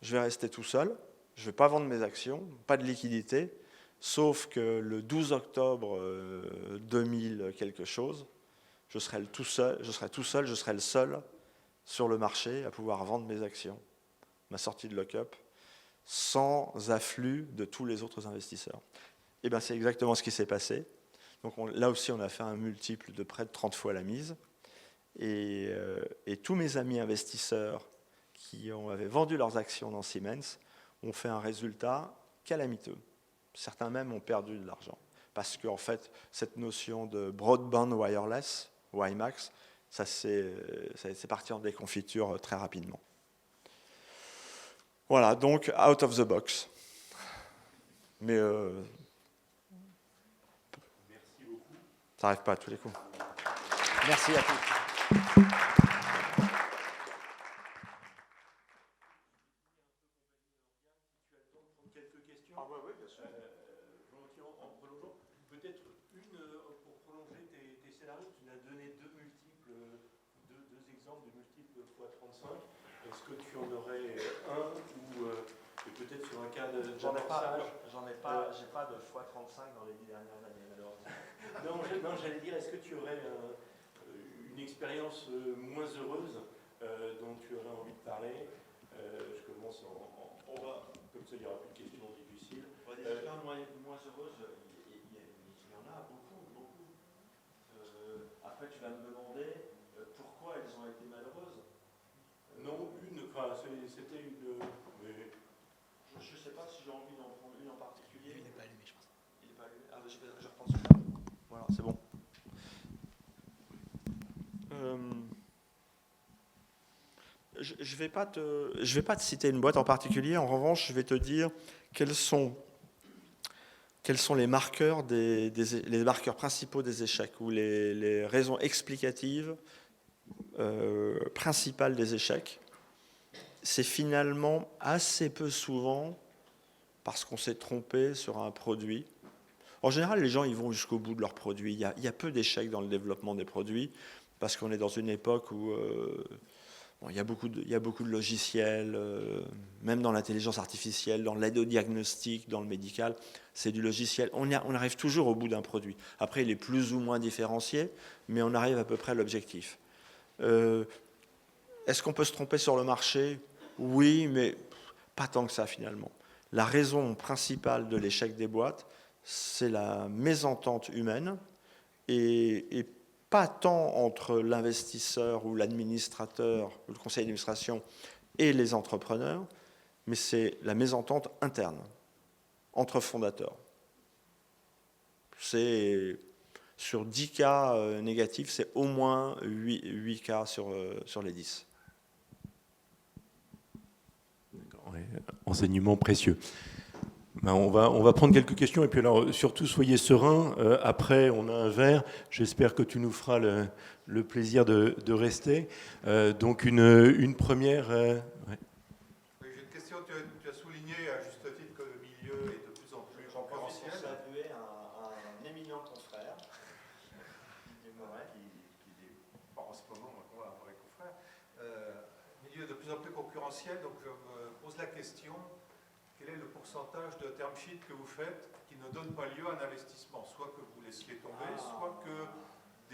Je vais rester tout seul, je ne vais pas vendre mes actions, pas de liquidité, sauf que le 12 octobre 2000 quelque chose, je serai tout seul, je serai le seul sur le marché à pouvoir vendre mes actions, ma sortie de lock-up, sans afflux de tous les autres investisseurs. Et bien c'est exactement ce qui s'est passé. Donc là aussi, on a fait un multiple de près de 30 fois la mise. Et tous mes amis investisseurs qui avaient vendu leurs actions dans Siemens ont fait un résultat calamiteux. Certains même ont perdu de l'argent. Parce qu'en fait, cette notion de broadband wireless, WiMAX, ça c'est parti en déconfiture très rapidement. Voilà, donc out of the box. Mais ça n'arrive pas à tous les coups. Merci à tous. Quelques questions. Ah oui, bien sûr. Volontiers en prolongeant. Peut-être une pour prolonger tes scénarios. Tu nous as donné deux exemples de multiples fois 35. Est-ce que tu en aurais un ou et peut-être sur un cas de d'amorçage? J'ai pas de fois 35 dans les 10 dernières années, malheureusement. Non, j'allais dire, est-ce que tu aurais une expérience moins heureuse dont tu aurais envie de parler? Je commence en bas, comme ça il n'y aura plus de questions difficiles. Des expériences moins heureuses, il y en a beaucoup. Après, tu vas me demander pourquoi elles ont été malheureuses. Non, c'était une... Mais... Je ne sais pas si j'ai envie d'en prendre une en particulier. Il n'est pas allumé, je pense. Il n'est pas allumé. Ah, je reprends celui-là. Voilà, c'est bon. Je vais pas te citer une boîte en particulier. En revanche, je vais te dire quels sont les marqueurs, les marqueurs principaux des échecs ou les raisons explicatives principales des échecs. C'est finalement assez peu souvent parce qu'on s'est trompé sur un produit. En général, les gens ils vont jusqu'au bout de leur produit. Il y a peu d'échecs dans le développement des produits parce qu'on est dans une époque où il y a beaucoup de logiciels, même dans l'intelligence artificielle, dans l'aide au diagnostic, dans le médical, c'est du logiciel. On arrive toujours au bout d'un produit. Après, il est plus ou moins différencié, mais on arrive à peu près à l'objectif. Est-ce qu'on peut se tromper sur le marché? Oui, mais pas tant que ça finalement. La raison principale de l'échec des boîtes, c'est la mésentente humaine et pas tant entre l'investisseur ou l'administrateur ou le conseil d'administration et les entrepreneurs, mais c'est la mésentente interne entre fondateurs. C'est sur 10 cas négatifs, c'est au moins 8 cas sur les 10. Ouais, enseignement précieux. Ben on va prendre quelques questions et puis alors surtout soyez sereins. Après on a un verre. J'espère que tu nous feras le plaisir de rester. Donc une première. Ouais. Oui, j'ai une question. Tu as souligné à juste titre que le milieu est de plus en plus concurrentiel. Pour saluer un éminent confrère, Didier Moret, qui est En ce moment, on va avec confrère. Milieu de plus en plus concurrentiel. Donc je me pose la question. Quel est le pourcentage de term sheet que vous faites qui ne donne pas lieu à un investissement? Soit que vous laissiez tomber, soit que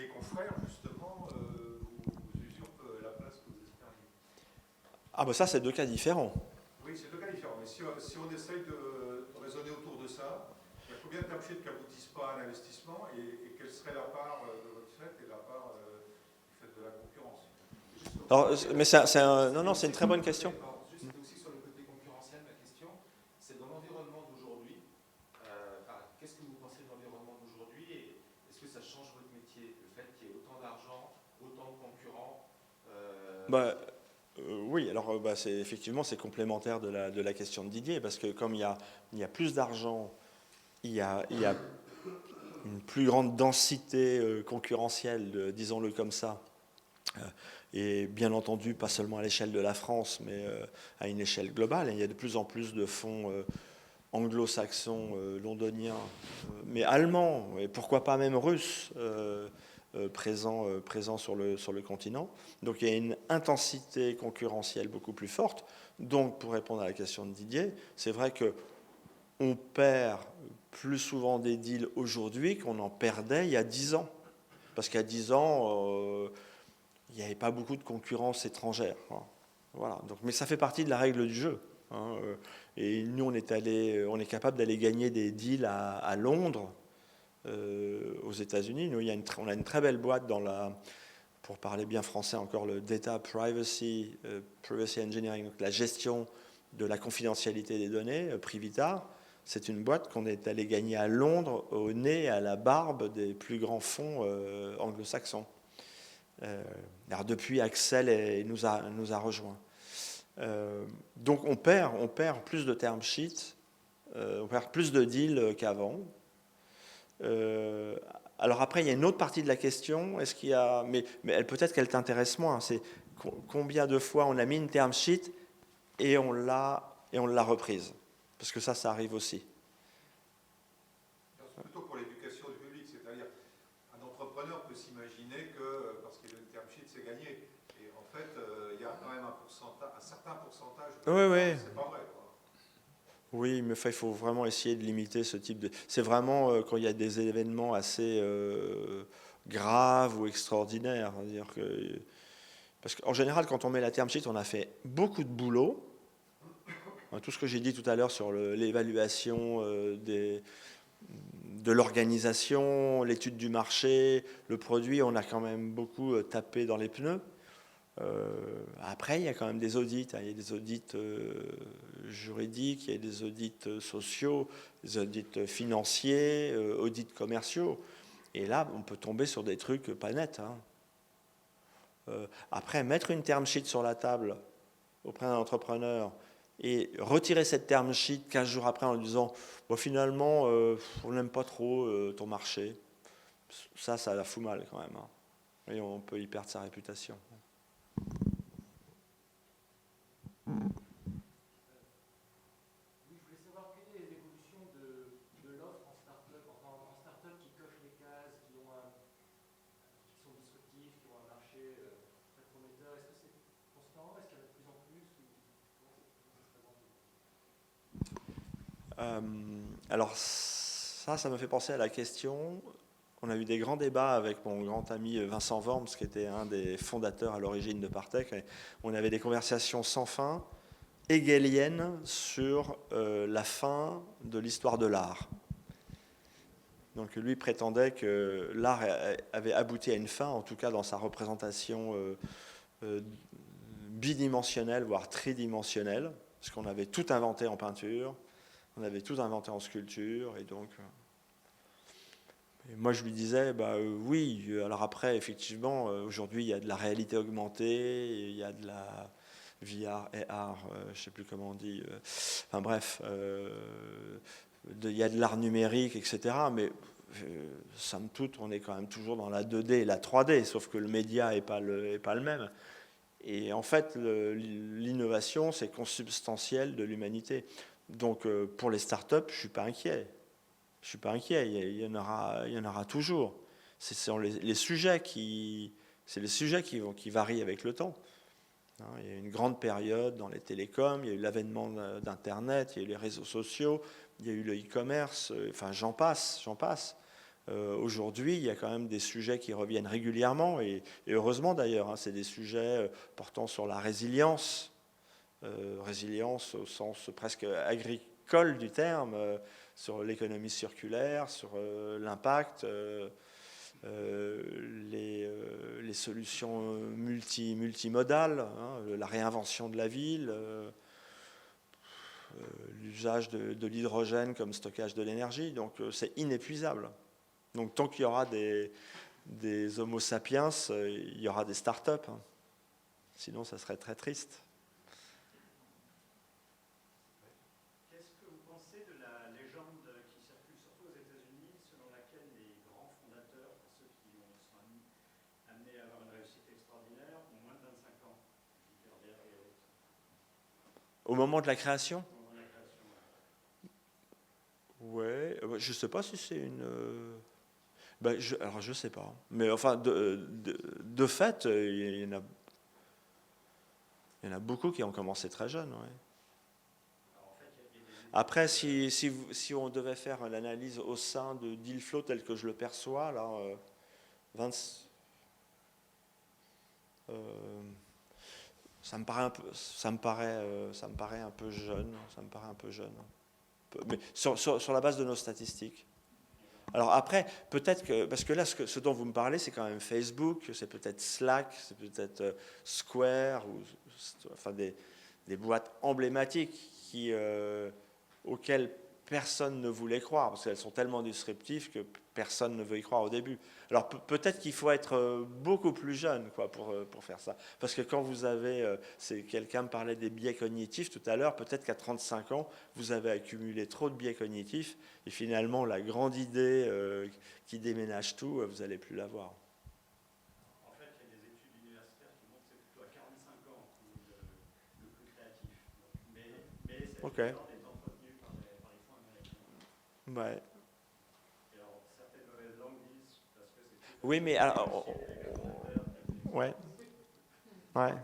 des confrères, justement, vous usurpent la place que vous espériez. Ah, ben ça, c'est deux cas différents. Oui, c'est deux cas différents. Mais si on essaye de raisonner autour de ça, il y a combien de term sheets qui n'aboutissent pas à un investissement et quelle serait la part de votre fait et la part du fait de la concurrence? Alors, mais c'est une très bonne question. Juste aussi sur le côté concurrentiel, ma question, c'est dans l'environnement d'aujourd'hui. Qu'est-ce que vous pensez de l'environnement d'aujourd'hui et est-ce que ça change votre métier, le fait qu'il y ait autant d'argent, autant de concurrents Oui, alors effectivement c'est complémentaire de la question de Didier parce que comme il y a plus d'argent, il y a une plus grande densité concurrentielle, disons-le comme ça, Et bien entendu, pas seulement à l'échelle de la France, mais à une échelle globale. Il y a de plus en plus de fonds anglo-saxons, londoniens, mais allemands, et pourquoi pas même russes, présents sur le continent. Donc il y a une intensité concurrentielle beaucoup plus forte. Donc pour répondre à la question de Didier, c'est vrai qu'on perd plus souvent des deals aujourd'hui qu'on en perdait il y a 10 ans. Parce qu'il y a 10 ans, il n'y avait pas beaucoup de concurrence étrangère. Voilà. Donc, mais ça fait partie de la règle du jeu. Et nous, on est capable d'aller gagner des deals à Londres, aux États-Unis. Nous, on a une très belle boîte pour parler bien français encore, le Data Privacy Engineering, donc la gestion de la confidentialité des données, Privitar. C'est une boîte qu'on est allé gagner à Londres, au nez et à la barbe des plus grands fonds anglo-saxons. Alors depuis, Axel nous a rejoints. Donc on perd plus de term sheets, on perd plus de deals qu'avant. Alors après, il y a une autre partie de la question, est-ce qu'il y a, mais peut-être qu'elle t'intéresse moins, c'est combien de fois on a mis une term sheet et on l'a reprise, parce que ça arrive aussi. C'est plutôt pour l'éducation du public, c'est-à-dire un entrepreneur peut s'imaginer que parce qu'il a une term sheet, c'est gagné. Et en fait, il y a quand même un certain pourcentage de c'est pas vrai. Oui, mais il faut vraiment essayer de limiter ce type de... C'est vraiment quand il y a des événements assez graves ou extraordinaires. C'est-à-dire que... Parce qu'en général, quand on met la term sheet, on a fait beaucoup de boulot. Tout ce que j'ai dit tout à l'heure sur l'évaluation de l'organisation, l'étude du marché, le produit, on a quand même beaucoup tapé dans les pneus. Après, il y a quand même des audits. Il y a des audits juridiques, il y a des audits sociaux, des audits financiers, audits commerciaux. Et là, on peut tomber sur des trucs pas nets. Après, mettre une term sheet sur la table auprès d'un entrepreneur et retirer cette term sheet 15 jours après en lui disant bon, finalement, on n'aime pas trop ton marché, ça la fout mal quand même. Et on peut y perdre sa réputation. Oui, je voulais savoir quelle est l'évolution de l'offre en start-up, en start-up qui coche les cases, qui sont disruptifs, qui ont un marché très prometteur. Est-ce que c'est constant? Est-ce qu'il y en a de plus en plus? Alors ça me fait penser à la question. On a eu des grands débats avec mon grand ami Vincent Worms, qui était un des fondateurs à l'origine de Partech. On avait des conversations sans fin, hegeliennes, sur la fin de l'histoire de l'art. Donc lui prétendait que l'art avait abouti à une fin, en tout cas dans sa représentation bidimensionnelle, voire tridimensionnelle, parce qu'on avait tout inventé en peinture, on avait tout inventé en sculpture, et donc... Et moi, je lui disais, oui, alors après, effectivement, aujourd'hui, il y a de la réalité augmentée, il y a de la VR, AR, je ne sais plus comment on dit, enfin bref, il y a de l'art numérique, etc. Mais somme toute, on est quand même toujours dans la 2D et la 3D, sauf que le média n'est pas le même. Et en fait, l'innovation, c'est consubstantiel de l'humanité. Donc, pour les startups, je ne suis pas inquiet. Je ne suis pas inquiet, il y en aura toujours. C'est les sujets qui varient avec le temps. Il y a eu une grande période dans les télécoms, il y a eu l'avènement d'Internet, il y a eu les réseaux sociaux, il y a eu le e-commerce, enfin j'en passe. Aujourd'hui, il y a quand même des sujets qui reviennent régulièrement, et heureusement d'ailleurs, c'est des sujets portant sur la résilience au sens presque agricole du terme, sur l'économie circulaire, sur l'impact, les solutions multimodales, la réinvention de la ville, l'usage de l'hydrogène comme stockage de l'énergie. Donc c'est inépuisable. Donc tant qu'il y aura des homo sapiens, il y aura des start-up. Sinon, ça serait très triste. Au moment de la création? Ouais, je sais pas si c'est une. Alors je sais pas, mais enfin de fait, il y en a beaucoup qui ont commencé très jeunes. Ouais. Après, si on devait faire l'analyse au sein de Dealflow tel que je le perçois, là, 20, ça me paraît un peu jeune. Ça me paraît un peu jeune. Mais sur la base de nos statistiques. Alors après, peut-être que, parce que là, ce dont vous me parlez, c'est quand même Facebook, c'est peut-être Slack, c'est peut-être Square, enfin des boîtes emblématiques auxquelles personne ne voulait croire, parce qu'elles sont tellement disruptives que personne ne veut y croire au début. Alors peut-être qu'il faut être beaucoup plus jeune pour faire ça. Parce que quand vous avez, quelqu'un me parlait des biais cognitifs tout à l'heure, peut-être qu'à 35 ans, vous avez accumulé trop de biais cognitifs, et finalement, la grande idée qui déménage tout, vous n'allez plus l'avoir. En fait, il y a des études universitaires qui montrent que c'est plutôt à 45 ans le plus créatif. Mais cette Ok. méthode est entretenue par les fonds américains. Ouais. Et alors, certaines mauvaises langues disent parce que c'est. Oui, mais alors. Ouais. Ouais.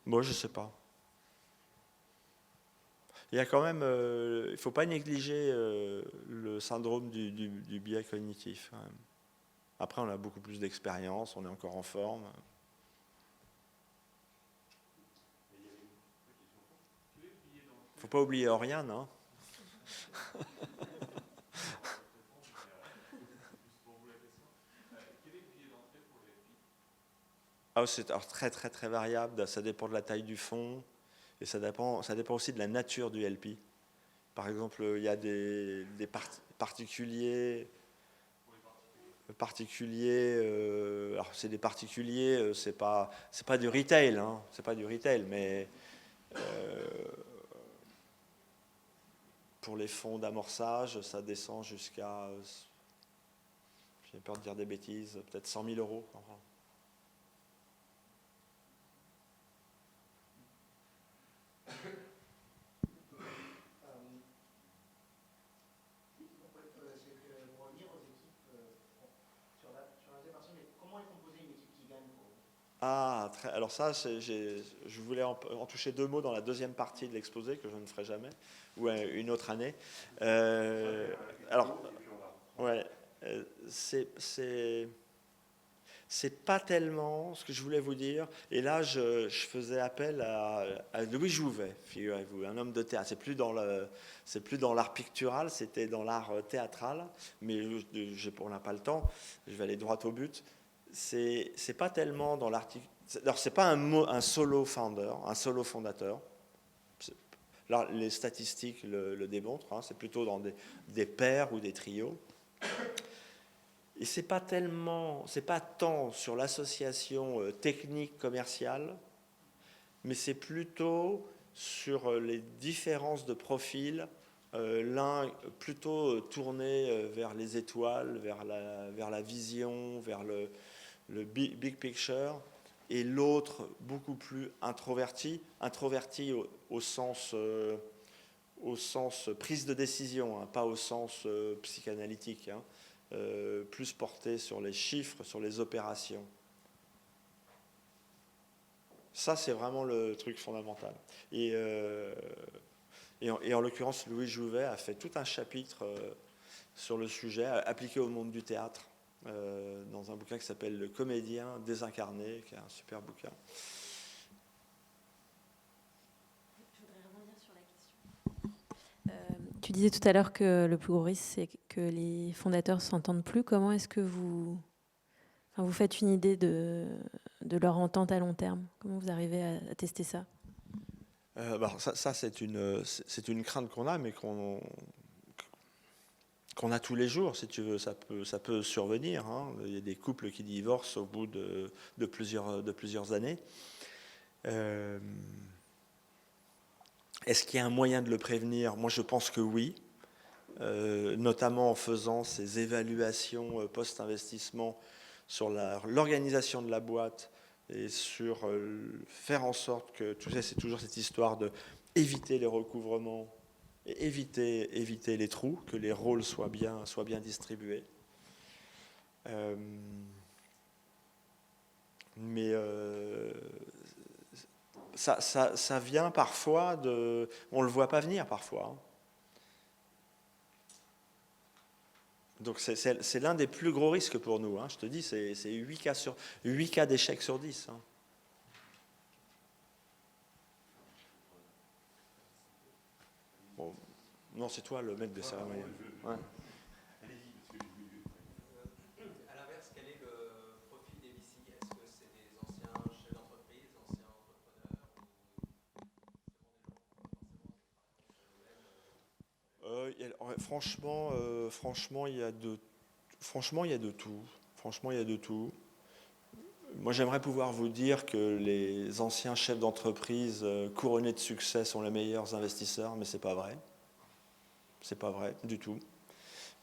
Bon, je sais pas. Il y a quand même. Il ne faut pas négliger le syndrome du biais cognitif. Quand même. Après, on a beaucoup plus d'expérience, on est encore en forme. Il ne faut pas oublier Oriane, hein. C'est très très très variable, ça dépend de la taille du fonds et ça dépend aussi de la nature du LP. Par exemple, il y a des particuliers. Alors c'est des particuliers, c'est pas du retail, hein, c'est pas du retail, mais pour les fonds d'amorçage, ça descend jusqu'à, j'ai peur de dire des bêtises, peut-être 100 000 euros. Enfin. Alors ça, je voulais en toucher 2 mots dans la deuxième partie de l'exposé, que je ne ferai jamais, ou une autre année. Alors, ouais, c'est pas tellement ce que je voulais vous dire. Et là, je faisais appel à Louis Jouvet, figurez-vous, un homme de théâtre. C'est plus dans l'art pictural, c'était dans l'art théâtral. Mais on n'a pas le temps, je vais aller droit au but. C'est pas tellement dans l'article. Alors, c'est pas un solo founder, un solo fondateur. Là, les statistiques le démontrent. Hein, c'est plutôt dans des pairs ou des trios. Et c'est pas tant sur l'association technique commerciale, mais c'est plutôt sur les différences de profil. L'un plutôt tourné vers les étoiles, vers la vision, vers le big picture, et l'autre beaucoup plus introverti au sens prise de décision, hein, pas au sens psychanalytique, hein, plus porté sur les chiffres, sur les opérations. Ça, c'est vraiment le truc fondamental. Et en l'occurrence, Louis Jouvet a fait tout un chapitre sur le sujet, appliqué au monde du théâtre, dans un bouquin qui s'appelle Le comédien désincarné, qui est un super bouquin. Je voudrais rebondir sur la question. Tu disais tout à l'heure que le plus gros risque, c'est que les fondateurs ne s'entendent plus. Comment est-ce que vous faites une idée de leur entente à long terme? Comment vous arrivez à tester ça? Ça c'est une crainte qu'on a, mais qu'on a tous les jours, si tu veux. Ça peut survenir. Hein. Il y a des couples qui divorcent au bout de plusieurs années. Est-ce qu'il y a un moyen de le prévenir? Moi, je pense que oui, notamment en faisant ces évaluations post-investissement sur l'organisation de la boîte et sur faire en sorte que, tu sais, c'est toujours cette histoire de éviter les recouvrements et éviter les trous, que les rôles soient bien distribués. Mais ça vient parfois de... On ne le voit pas venir parfois. Donc c'est l'un des plus gros risques pour nous. Je te dis, c'est 8 cas d'échec sur 10. Bon, non, c'est toi le mec de cérémonie. Ouais. À l'inverse, quel est le profil des VC? Est-ce que c'est des anciens chefs d'entreprise, anciens entrepreneurs Franchement, il y a de tout. Franchement, il y a de tout. Moi, j'aimerais pouvoir vous dire que les anciens chefs d'entreprise couronnés de succès sont les meilleurs investisseurs, mais c'est pas vrai. C'est pas vrai du tout.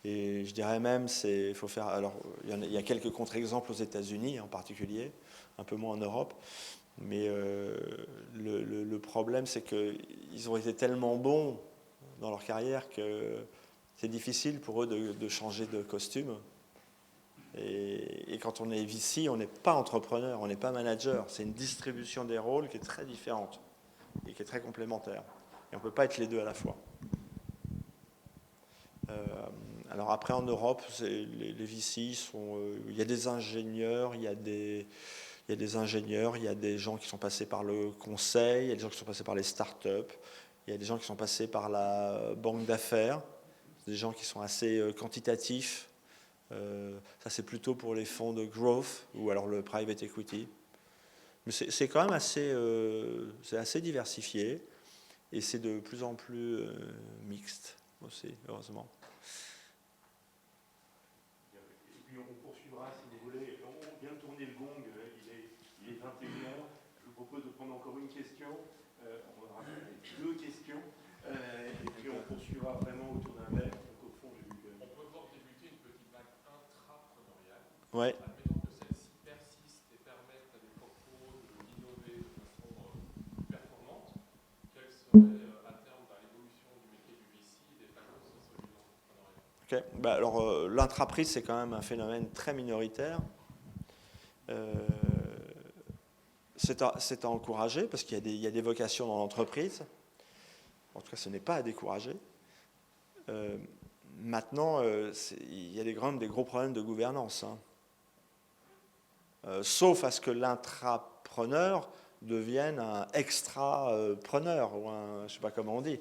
Et je dirais même, faut faire. Alors, il y a quelques contre-exemples aux États-Unis en particulier, un peu moins en Europe. Mais le problème, c'est qu'ils ont été tellement bons dans leur carrière que c'est difficile pour eux de changer de costume. Et quand on est VC, on n'est pas entrepreneur, on n'est pas manager. C'est une distribution des rôles qui est très différente et qui est très complémentaire. Et on ne peut pas être les deux à la fois. Alors après, en Europe, les VC il y a des ingénieurs, il y a des gens qui sont passés par le conseil, il y a des gens qui sont passés par les startups, il y a des gens qui sont passés par la banque d'affaires, des gens qui sont assez quantitatifs. Ça, c'est plutôt pour les fonds de growth ou alors le private equity. Mais c'est quand même assez diversifié et c'est de plus en plus mixte aussi, heureusement. Et puis on poursuivra si vous voulez. On vient de tourner le gong, il est 21h. Je vous propose de prendre encore une question. On aura deux questions. Et puis on poursuivra vraiment autour d'un verre. Donc au fond, j'ai vu que... On peut voir débuter une petite vague intrapreneuriale. Ouais. Admettons que celle-ci persiste et permette à des corpos d'innover de façon performante. Quelle serait à terme l'évolution du métier du VC et des facteurs sociaux entrepreneuriaux? Okay. Alors, l'intraprise, c'est quand même un phénomène très minoritaire. C'est à encourager parce qu'il y a des vocations dans l'entreprise. En tout cas, ce n'est pas à décourager. Maintenant, il y a des gros problèmes de gouvernance. Sauf à ce que l'intrapreneur devienne un extrapreneur, ou je ne sais pas comment on dit.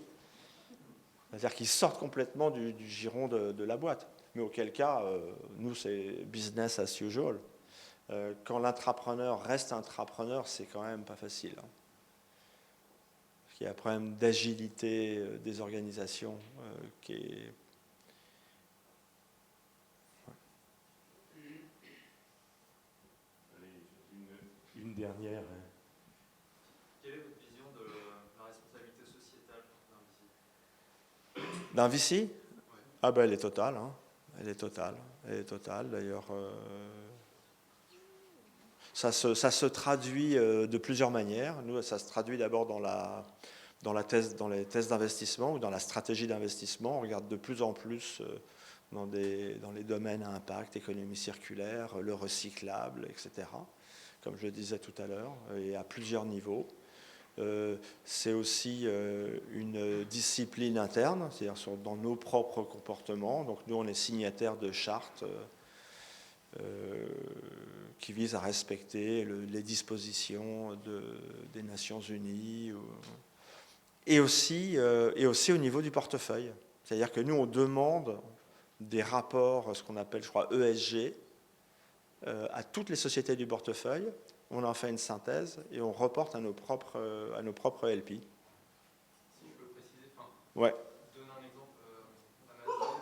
C'est-à-dire qu'il sorte complètement du giron de la boîte. Mais auquel cas, nous, c'est business as usual. Quand l'intrapreneur reste intrapreneur, c'est quand même pas facile. Parce qu'il y a un problème d'agilité des organisations qui est... Une dernière. Quelle est votre vision de la responsabilité sociétale d'un VC? D'un VC? Ouais. Ah ben elle est totale. Elle est totale. D'ailleurs, ça se traduit de plusieurs manières. Nous, ça se traduit d'abord dans les tests d'investissement ou dans la stratégie d'investissement. On regarde de plus en plus dans les domaines à impact, économie circulaire, le recyclable, etc. Comme je le disais tout à l'heure, et à plusieurs niveaux. C'est aussi une discipline interne, c'est-à-dire dans nos propres comportements. Donc nous, on est signataires de chartes qui visent à respecter les dispositions des Nations Unies. Et aussi au niveau du portefeuille. C'est-à-dire que nous, on demande des rapports, ce qu'on appelle, je crois, ESG, à toutes les sociétés du portefeuille. On en fait une synthèse et on reporte à nos propres LP. Si je peux préciser, ouais. Donner un exemple, Amazon,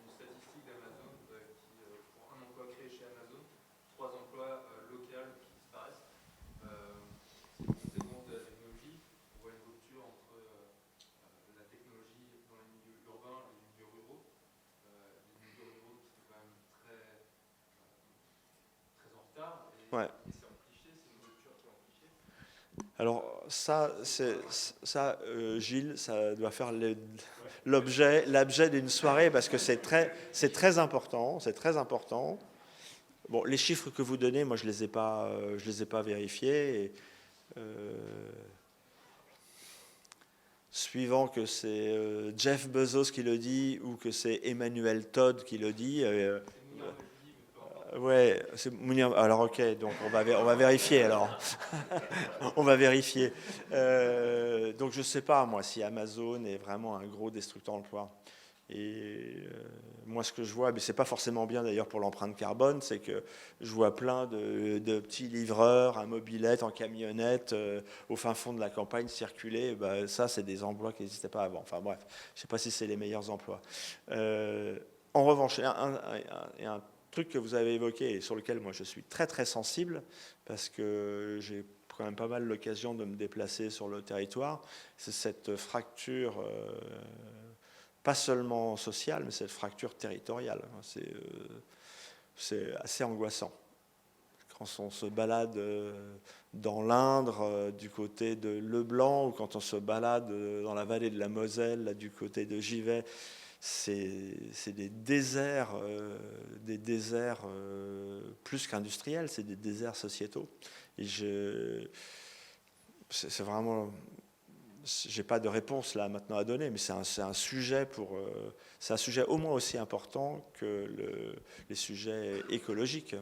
une statistique d'Amazon qui, pour un emploi créé chez Amazon, 3 emplois locaux qui disparaissent. Si vous comptez de la technologie, on voit une rupture entre la technologie dans les milieux urbains et les milieux ruraux. Les milieux ruraux qui sont quand même très en retard. Et c'est en cliché, c'est une rupture qui est en cliché. Alors ça, Gilles, ça doit faire l'objet d'une soirée parce que c'est très important, c'est très important. Bon, les chiffres que vous donnez, moi je les ai pas vérifiés. Et, suivant que c'est Jeff Bezos qui le dit ou que c'est Emmanuel Todd qui le dit. Ouais, c'est Mounir. Alors ok, donc on va vérifier alors. On va vérifier. Donc je sais pas moi si Amazon est vraiment un gros destructeur d'emplois. Et moi ce que je vois, mais c'est pas forcément bien d'ailleurs pour l'empreinte carbone, c'est que je vois plein de petits livreurs à mobilette, en camionnette, au fin fond de la campagne circuler. Ben, ça c'est des emplois qui n'existaient pas avant. Enfin bref, je sais pas si c'est les meilleurs emplois. En revanche, il y a un truc que vous avez évoqué et sur lequel moi je suis très très sensible parce que j'ai quand même pas mal l'occasion de me déplacer sur le territoire, c'est cette fracture pas seulement sociale mais cette fracture territoriale. C'est assez angoissant quand on se balade dans l'Indre du côté de Leblanc ou quand on se balade dans la vallée de la Moselle là, du côté de Givet. C'est des déserts plus qu'industriels, c'est des déserts sociétaux. Et c'est vraiment, j'ai pas de réponse là maintenant à donner, mais c'est un sujet au moins aussi important que les sujets écologiques.